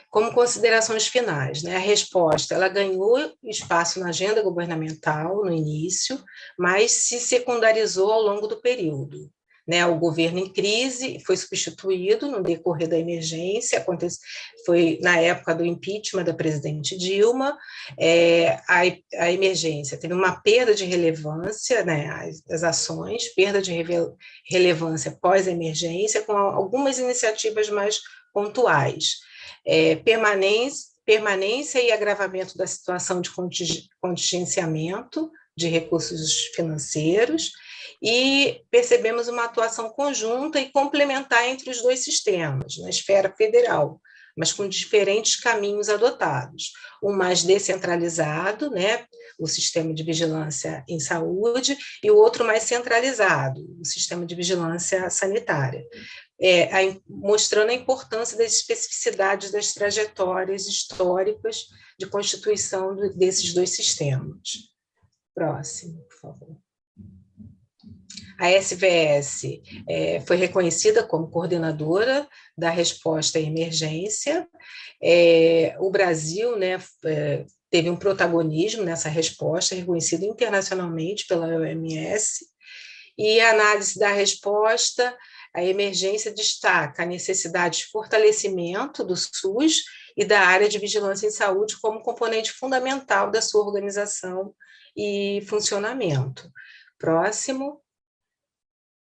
Como considerações finais, né, a resposta ela ganhou espaço na agenda governamental no início, mas se secundarizou ao longo do período. Né, o governo em crise foi substituído no decorrer da emergência, foi na época do impeachment da presidente Dilma, a emergência teve uma perda de relevância, né, as ações, perda de relevância pós-emergência, com algumas iniciativas mais pontuais. Permanência e agravamento da situação de contingenciamento de recursos financeiros, e percebemos uma atuação conjunta e complementar entre os dois sistemas, na esfera federal, mas com diferentes caminhos adotados. Um mais descentralizado, né, o sistema de vigilância em saúde, e o outro mais centralizado, o sistema de vigilância sanitária. Mostrando a importância das especificidades das trajetórias históricas de constituição desses dois sistemas. Próximo, por favor. A SVS foi reconhecida como coordenadora da resposta à emergência. O Brasil, né, teve um protagonismo nessa resposta, reconhecido internacionalmente pela OMS, e a análise da resposta à emergência destaca a necessidade de fortalecimento do SUS e da área de vigilância em saúde como componente fundamental da sua organização e funcionamento. Próximo.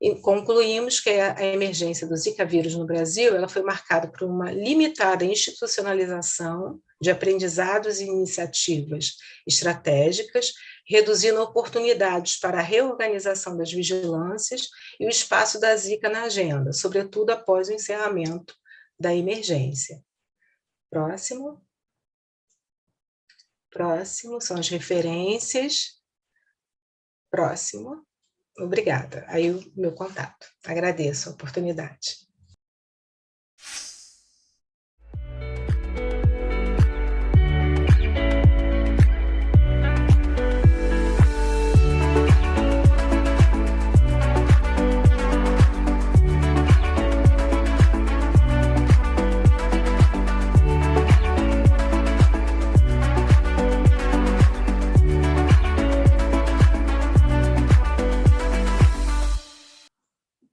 E concluímos que a emergência do Zika vírus no Brasil ela foi marcada por uma limitada institucionalização de aprendizados e iniciativas estratégicas, reduzindo oportunidades para a reorganização das vigilâncias e o espaço da Zika na agenda, sobretudo após o encerramento da emergência. Próximo. Próximo são as referências. Próximo. Obrigada. Aí o meu contato. Agradeço a oportunidade.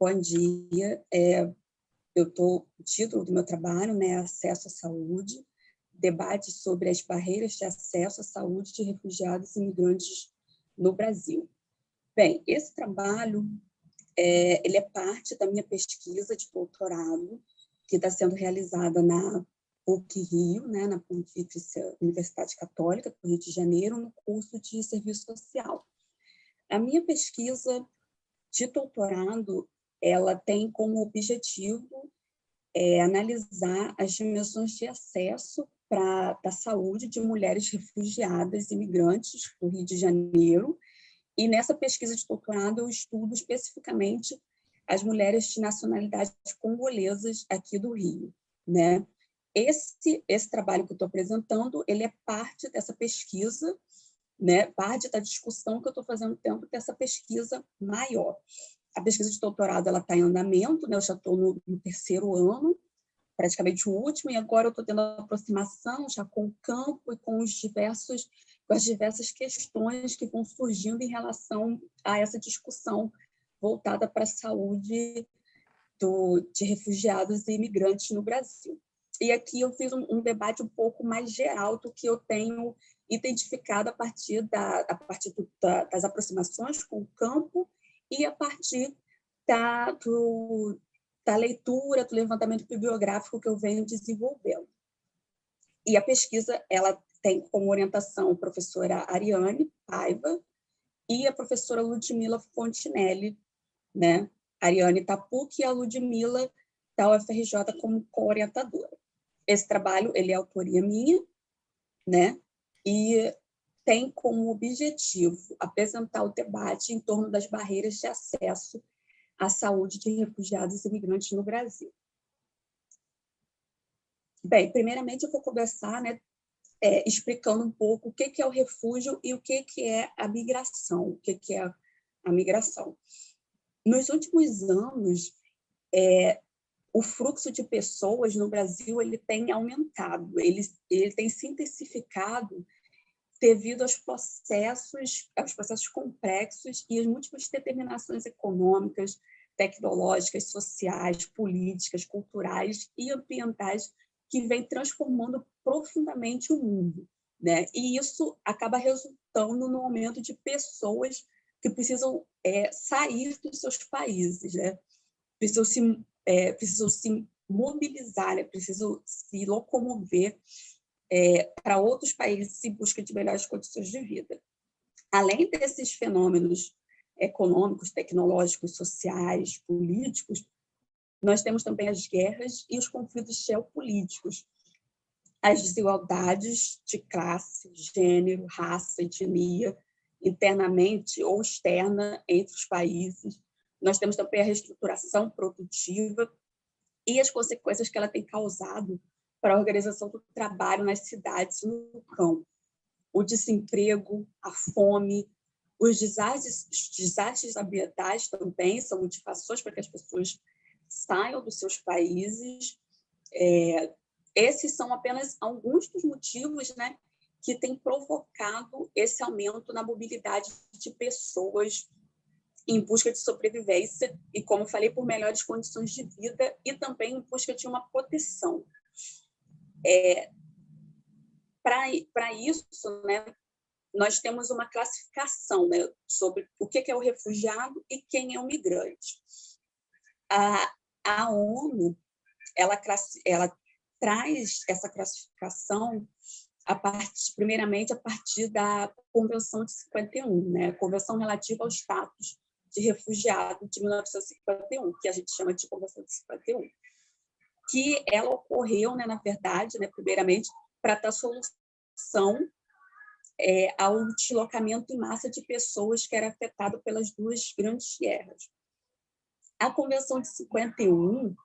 Bom dia, o título do meu trabalho, né, Acesso à Saúde, debate sobre as barreiras de acesso à saúde de refugiados e imigrantes no Brasil. Bem, esse trabalho, ele é parte da minha pesquisa de doutorado, que está sendo realizada na PUC-Rio, né, na Pontifícia Universidade Católica do Rio de Janeiro, no curso de Serviço Social. A minha pesquisa de doutorado ela tem como objetivo analisar as dimensões de acesso da saúde de mulheres refugiadas e imigrantes do Rio de Janeiro, e nessa pesquisa de doutorado eu estudo especificamente as mulheres de nacionalidade congolesas aqui do Rio, né? esse trabalho que eu estou apresentando, ele é parte dessa pesquisa, né? Parte da discussão que eu estou fazendo dentro dessa pesquisa maior. A pesquisa de doutorado está em andamento, né? Eu já estou no 3º ano, praticamente o último, e agora eu estou tendo a aproximação já com o campo e com as diversas questões que vão surgindo em relação a essa discussão voltada para a saúde de refugiados e imigrantes no Brasil. E aqui eu fiz um debate um pouco mais geral do que eu tenho identificado a partir das aproximações com o campo e a partir da leitura, do levantamento bibliográfico que eu venho desenvolvendo. E a pesquisa ela tem como orientação a professora Ariane Paiva e a professora Ludmila Fontinelli, né? A Ariane está PUC e a Ludmila da UFRJ como co-orientadora. Esse trabalho ele é autoria minha, né? E tem como objetivo apresentar o debate em torno das barreiras de acesso à saúde de refugiados e imigrantes no Brasil. Bem, primeiramente eu vou começar, né, explicando um pouco o que é o refúgio e o que é a migração. O que é a migração? Nos últimos anos, o fluxo de pessoas no Brasil ele tem aumentado, ele tem se intensificado devido aos processos complexos e às múltiplas determinações econômicas, tecnológicas, sociais, políticas, culturais e ambientais que vêm transformando profundamente o mundo, né? E isso acaba resultando no aumento de pessoas que precisam sair dos seus países, né? Precisam se mobilizar, né? Precisam se locomover para outros países em busca de melhores condições de vida. Além desses fenômenos econômicos, tecnológicos, sociais, políticos, nós temos também as guerras e os conflitos geopolíticos, as desigualdades de classe, gênero, raça, etnia, internamente ou externa entre os países. Nós temos também a reestruturação produtiva e as consequências que ela tem causado para a organização do trabalho nas cidades e no campo. O desemprego, a fome, os desastres ambientais também são motivações para que as pessoas saiam dos seus países. Esses são apenas alguns dos motivos, né, que têm provocado esse aumento na mobilidade de pessoas em busca de sobrevivência e, como falei, por melhores condições de vida e também em busca de uma proteção. Para isso, né, nós temos uma classificação, né, sobre o que é o refugiado e quem é o migrante. A ONU ela traz essa classificação primeiramente a partir da Convenção de 51, né, a Convenção relativa ao status de refugiado de 1951, que a gente chama de Convenção de 51, que ela ocorreu, né, na verdade, né, primeiramente, para dar solução ao deslocamento em massa de pessoas que era afetado pelas duas grandes guerras. A Convenção de 51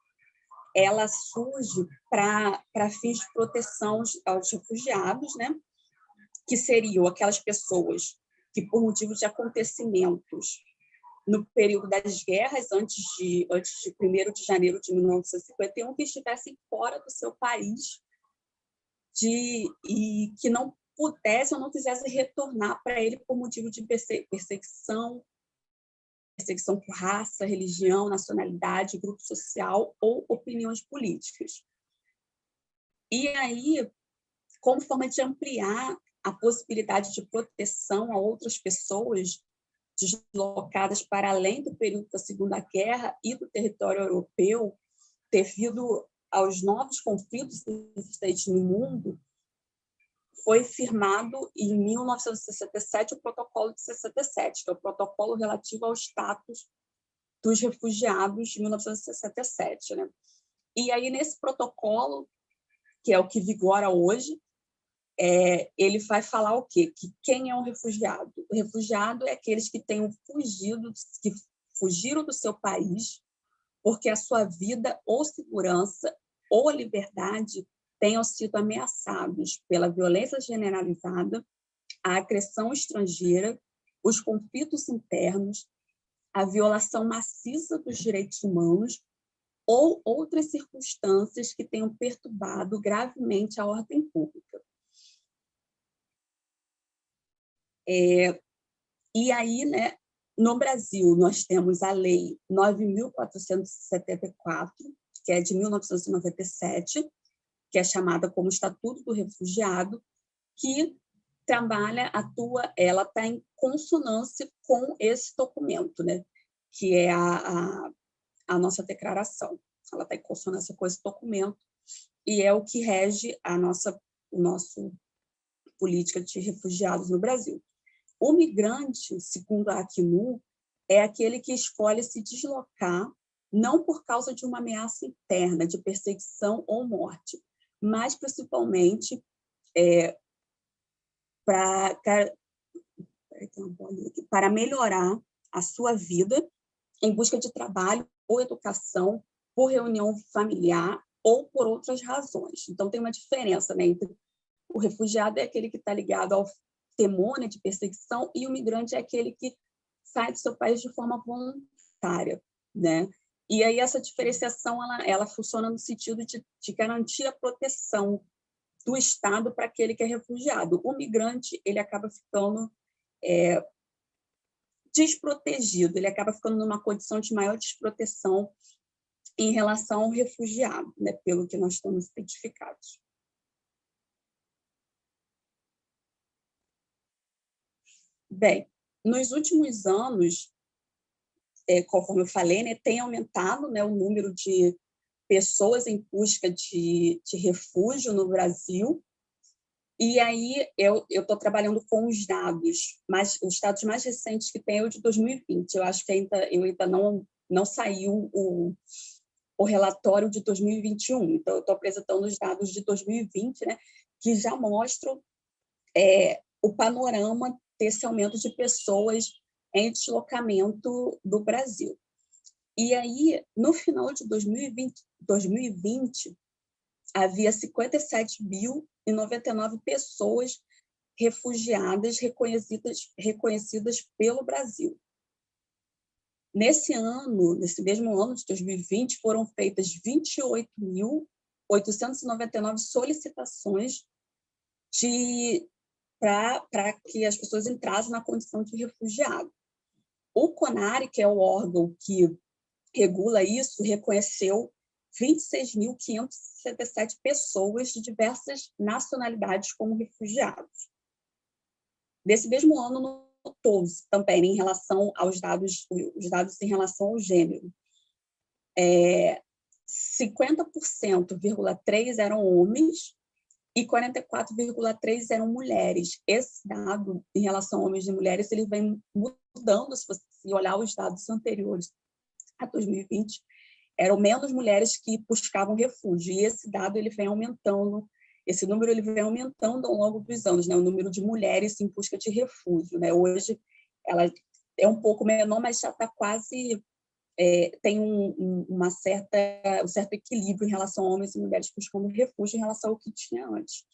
ela surge para fins de proteção aos refugiados, né, que seriam aquelas pessoas que, por motivos de acontecimentos no período das guerras, antes de 1º de janeiro de 1951, que estivessem fora do seu país e que não pudessem ou não quisessem retornar para ele por motivo de perseguição por raça, religião, nacionalidade, grupo social ou opiniões políticas. E aí, como forma de ampliar a possibilidade de proteção a outras pessoas deslocadas para além do período da Segunda Guerra e do território europeu, devido aos novos conflitos existentes no mundo, foi firmado em 1967 o Protocolo de 67, que é o protocolo relativo ao status dos refugiados de 1967, né? E aí, nesse protocolo, que é o que vigora hoje, ele vai falar o quê? Que quem é um refugiado? O refugiado é aqueles que fugiram do seu país porque a sua vida ou segurança ou a liberdade tenham sido ameaçados pela violência generalizada, a agressão estrangeira, os conflitos internos, a violação maciça dos direitos humanos ou outras circunstâncias que tenham perturbado gravemente a ordem pública. E aí, né, no Brasil, nós temos a Lei 9.474, que é de 1997, que é chamada como Estatuto do Refugiado, que trabalha, atua, ela está em consonância com esse documento, né, que é a nossa declaração. Ela está em consonância com esse documento e é o que rege a nossa política de refugiados no Brasil. O migrante, segundo a Acnur, é aquele que escolhe se deslocar não por causa de uma ameaça interna, de perseguição ou morte, mas principalmente para melhorar a sua vida em busca de trabalho ou educação, por reunião familiar ou por outras razões. Então, tem uma diferença, né, entre o refugiado é aquele que está ligado ao temor, né, de perseguição, e o migrante é aquele que sai do seu país de forma voluntária, né? E aí essa diferenciação ela funciona no sentido de garantir a proteção do Estado para aquele que é refugiado. O migrante ele acaba ficando desprotegido, ele acaba ficando numa condição de maior desproteção em relação ao refugiado, né, pelo que nós estamos identificados. Bem, nos últimos anos, conforme eu falei, né, tem aumentado, né, o número de pessoas em busca de refúgio no Brasil. E aí eu estou trabalhando com os dados mais recentes que tem é o de 2020. Eu acho que ainda não saiu o relatório de 2021. Então, eu estou apresentando os dados de 2020, né, que já mostram o panorama desse aumento de pessoas em deslocamento do Brasil. E aí, no final de 2020 havia 57.099 pessoas refugiadas reconhecidas pelo Brasil. Nesse mesmo ano de 2020, foram feitas 28.899 solicitações para que as pessoas entrassem na condição de refugiado. O CONARE, que é o órgão que regula isso, reconheceu 26.567 pessoas de diversas nacionalidades como refugiados. Nesse mesmo ano, notou-se também em relação aos dados, os dados em relação ao gênero. 50,3% eram homens e 44,3% eram mulheres. Esse dado em relação a homens e mulheres ele vem mudando, se você olhar os dados anteriores a 2020, eram menos mulheres que buscavam refúgio, e esse dado ele vem aumentando, esse número ele vem aumentando ao longo dos anos, né? O número de mulheres em busca de refúgio, né? Hoje ela é um pouco menor, mas já está quase tem um certo equilíbrio em relação a homens e mulheres buscando refúgio em relação ao que tinha antes.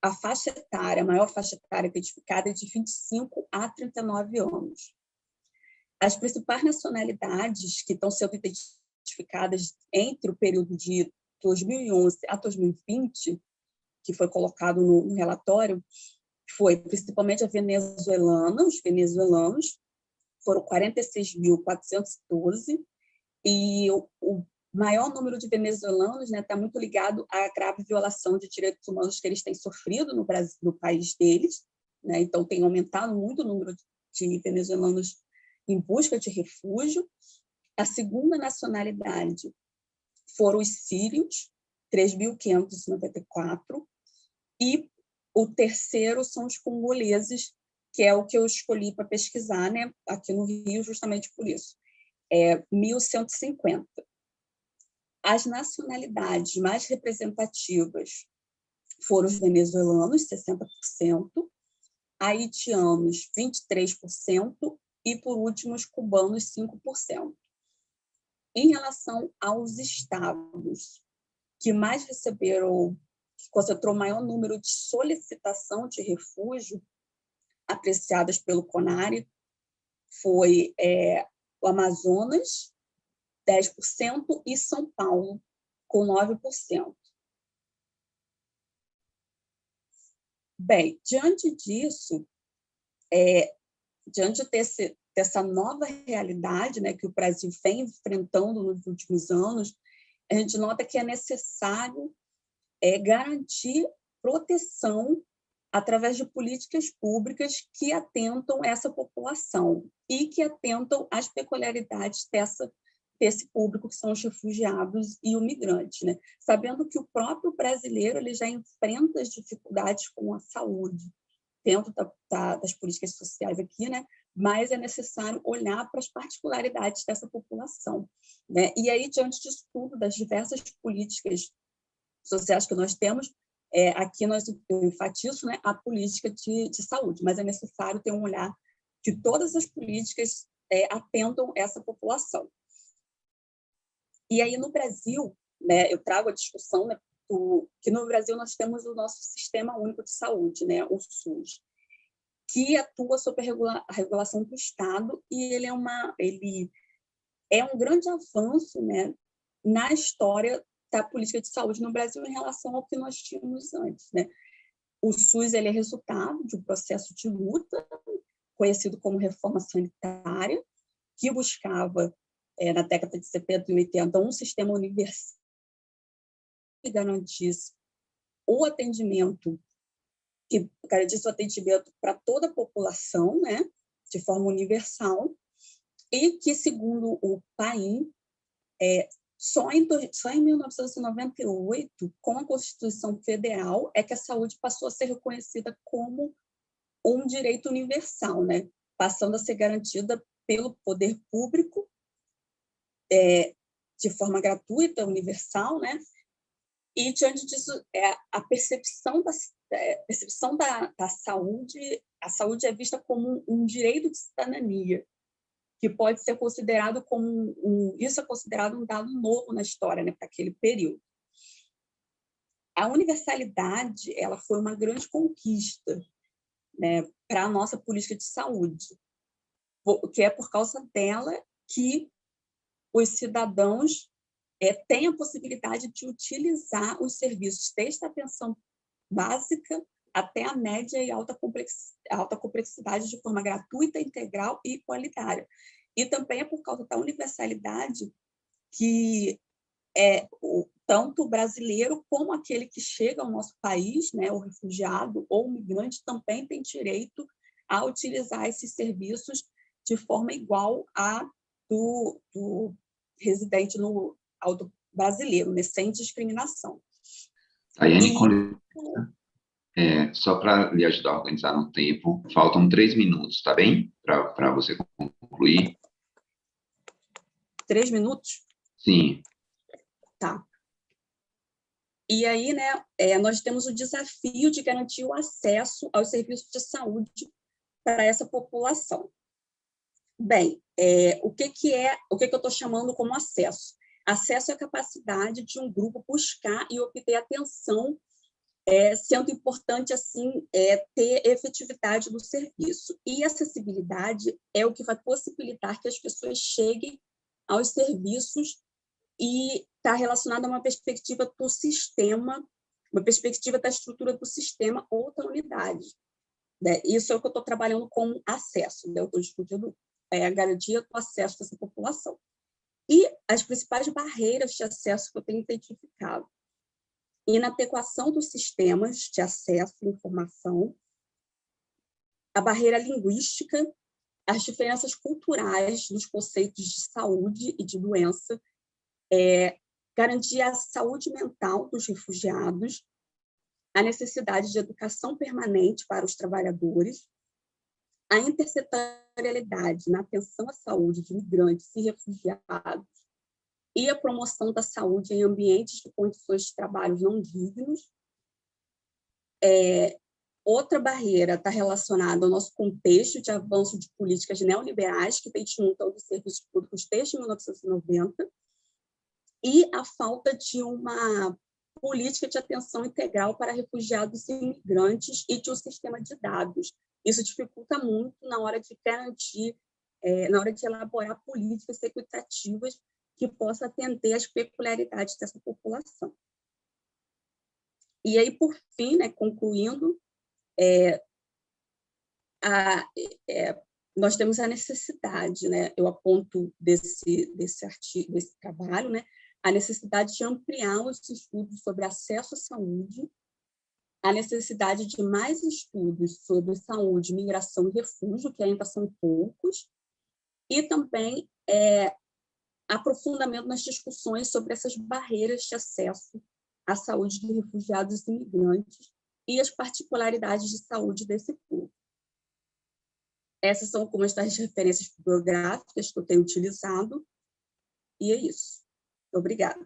A faixa etária, a maior faixa etária identificada é de 25 a 39 anos. As principais nacionalidades que estão sendo identificadas entre o período de 2011 a 2020, que foi colocado no relatório, foi principalmente os venezuelanos, foram 46.412, e o maior número de venezuelanos está muito ligado à grave violação de direitos humanos que eles têm sofrido no Brasil, no país deles, né? Então tem aumentado muito o número de venezuelanos em busca de refúgio. A segunda nacionalidade foram os sírios, 3.594, e o terceiro são os congoleses, que é o que eu escolhi para pesquisar, né, aqui no Rio, justamente por isso. 1.150. As nacionalidades mais representativas foram os venezuelanos, 60%, haitianos, 23%, e, por último, os cubanos, 5%. Em relação aos estados que mais receberam, que concentrou maior número de solicitação de refúgio apreciadas pelo CONARE, foi o Amazonas, 10%, e São Paulo, com 9%. Bem, diante disso, diante dessa nova realidade, né, que o Brasil vem enfrentando nos últimos anos, a gente nota que é necessário garantir proteção através de políticas públicas que atentam essa população e que atentam às peculiaridades desse público, que são os refugiados e os migrantes, né? Sabendo que o próprio brasileiro ele já enfrenta as dificuldades com a saúde dentro das políticas sociais aqui, né? Mas é necessário olhar para as particularidades dessa população, né? E aí, diante disso tudo, das diversas políticas sociais que nós temos, aqui eu enfatizo, né, a política de saúde, mas é necessário ter um olhar que todas as políticas atentam essa população. E aí, no Brasil, né, eu trago a discussão, né, que no Brasil nós temos o nosso Sistema Único de Saúde, né, o SUS, que atua sob a regulação do Estado, e ele é um grande avanço, né, na história da política de saúde no Brasil em relação ao que nós tínhamos antes, né? O SUS ele é resultado de um processo de luta, conhecido como reforma sanitária, que buscava, na década de 70 e 80, um sistema universal que garantisse o atendimento, para toda a população, né, de forma universal, e que, segundo o Paim, só em 1998, com a Constituição Federal, é que a saúde passou a ser reconhecida como um direito universal, né? Passando a ser garantida pelo poder público de forma gratuita, universal, né? E, diante disso, a percepção da saúde, a saúde é vista como um direito de cidadania, que pode ser considerado isso é considerado um dado novo na história, né, para aquele período. A universalidade ela foi uma grande conquista, né, para a nossa política de saúde, que é por causa dela que os cidadãos têm a possibilidade de utilizar os serviços desde a atenção básica até a média e alta complexidade de forma gratuita, integral e igualitária. E também é por causa da universalidade que tanto o brasileiro como aquele que chega ao nosso país, né, o refugiado ou o migrante, também tem direito a utilizar esses serviços de forma igual à do residente ao do brasileiro, né, sem discriminação. Tayane, só para lhe ajudar a organizar no tempo, faltam 3 minutos, tá bem? Para você concluir. 3 minutos? Sim. Tá. E aí, né, nós temos o desafio de garantir o acesso aos serviços de saúde para essa população. Bem, o que eu estou chamando como acesso? Acesso é a capacidade de um grupo buscar e obter atenção, sendo importante, assim, ter efetividade do serviço. E acessibilidade é o que vai possibilitar que as pessoas cheguem aos serviços e está relacionado a uma perspectiva do sistema, uma perspectiva da estrutura do sistema ou da unidade, né? Isso é o que eu estou trabalhando com acesso, né? Eu estou discutindo a garantia do acesso dessa população. E as principais barreiras de acesso que eu tenho identificado: inadequação dos sistemas de acesso à informação, a barreira linguística, as diferenças culturais nos conceitos de saúde e de doença, garantir a saúde mental dos refugiados, a necessidade de educação permanente para os trabalhadores, a intersetorialidade na atenção à saúde de migrantes e refugiados e a promoção da saúde em ambientes de condições de trabalho não dignos. Outra barreira está relacionada ao nosso contexto de avanço de políticas neoliberais que vem desmontando os serviços públicos desde 1990, e a falta de uma política de atenção integral para refugiados e imigrantes e de um sistema de dados. Isso dificulta muito na hora de garantir, na hora de elaborar políticas equitativas que possam atender às peculiaridades dessa população. E aí, por fim, né, concluindo, nós temos a necessidade, né, eu aponto desse artigo, desse trabalho, né, a necessidade de ampliar os estudos sobre acesso à saúde, a necessidade de mais estudos sobre saúde, migração e refúgio, que ainda são poucos, e também aprofundamento nas discussões sobre essas barreiras de acesso à saúde de refugiados e imigrantes e as particularidades de saúde desse povo. Essas são algumas das referências bibliográficas que eu tenho utilizado, e é isso. Obrigada.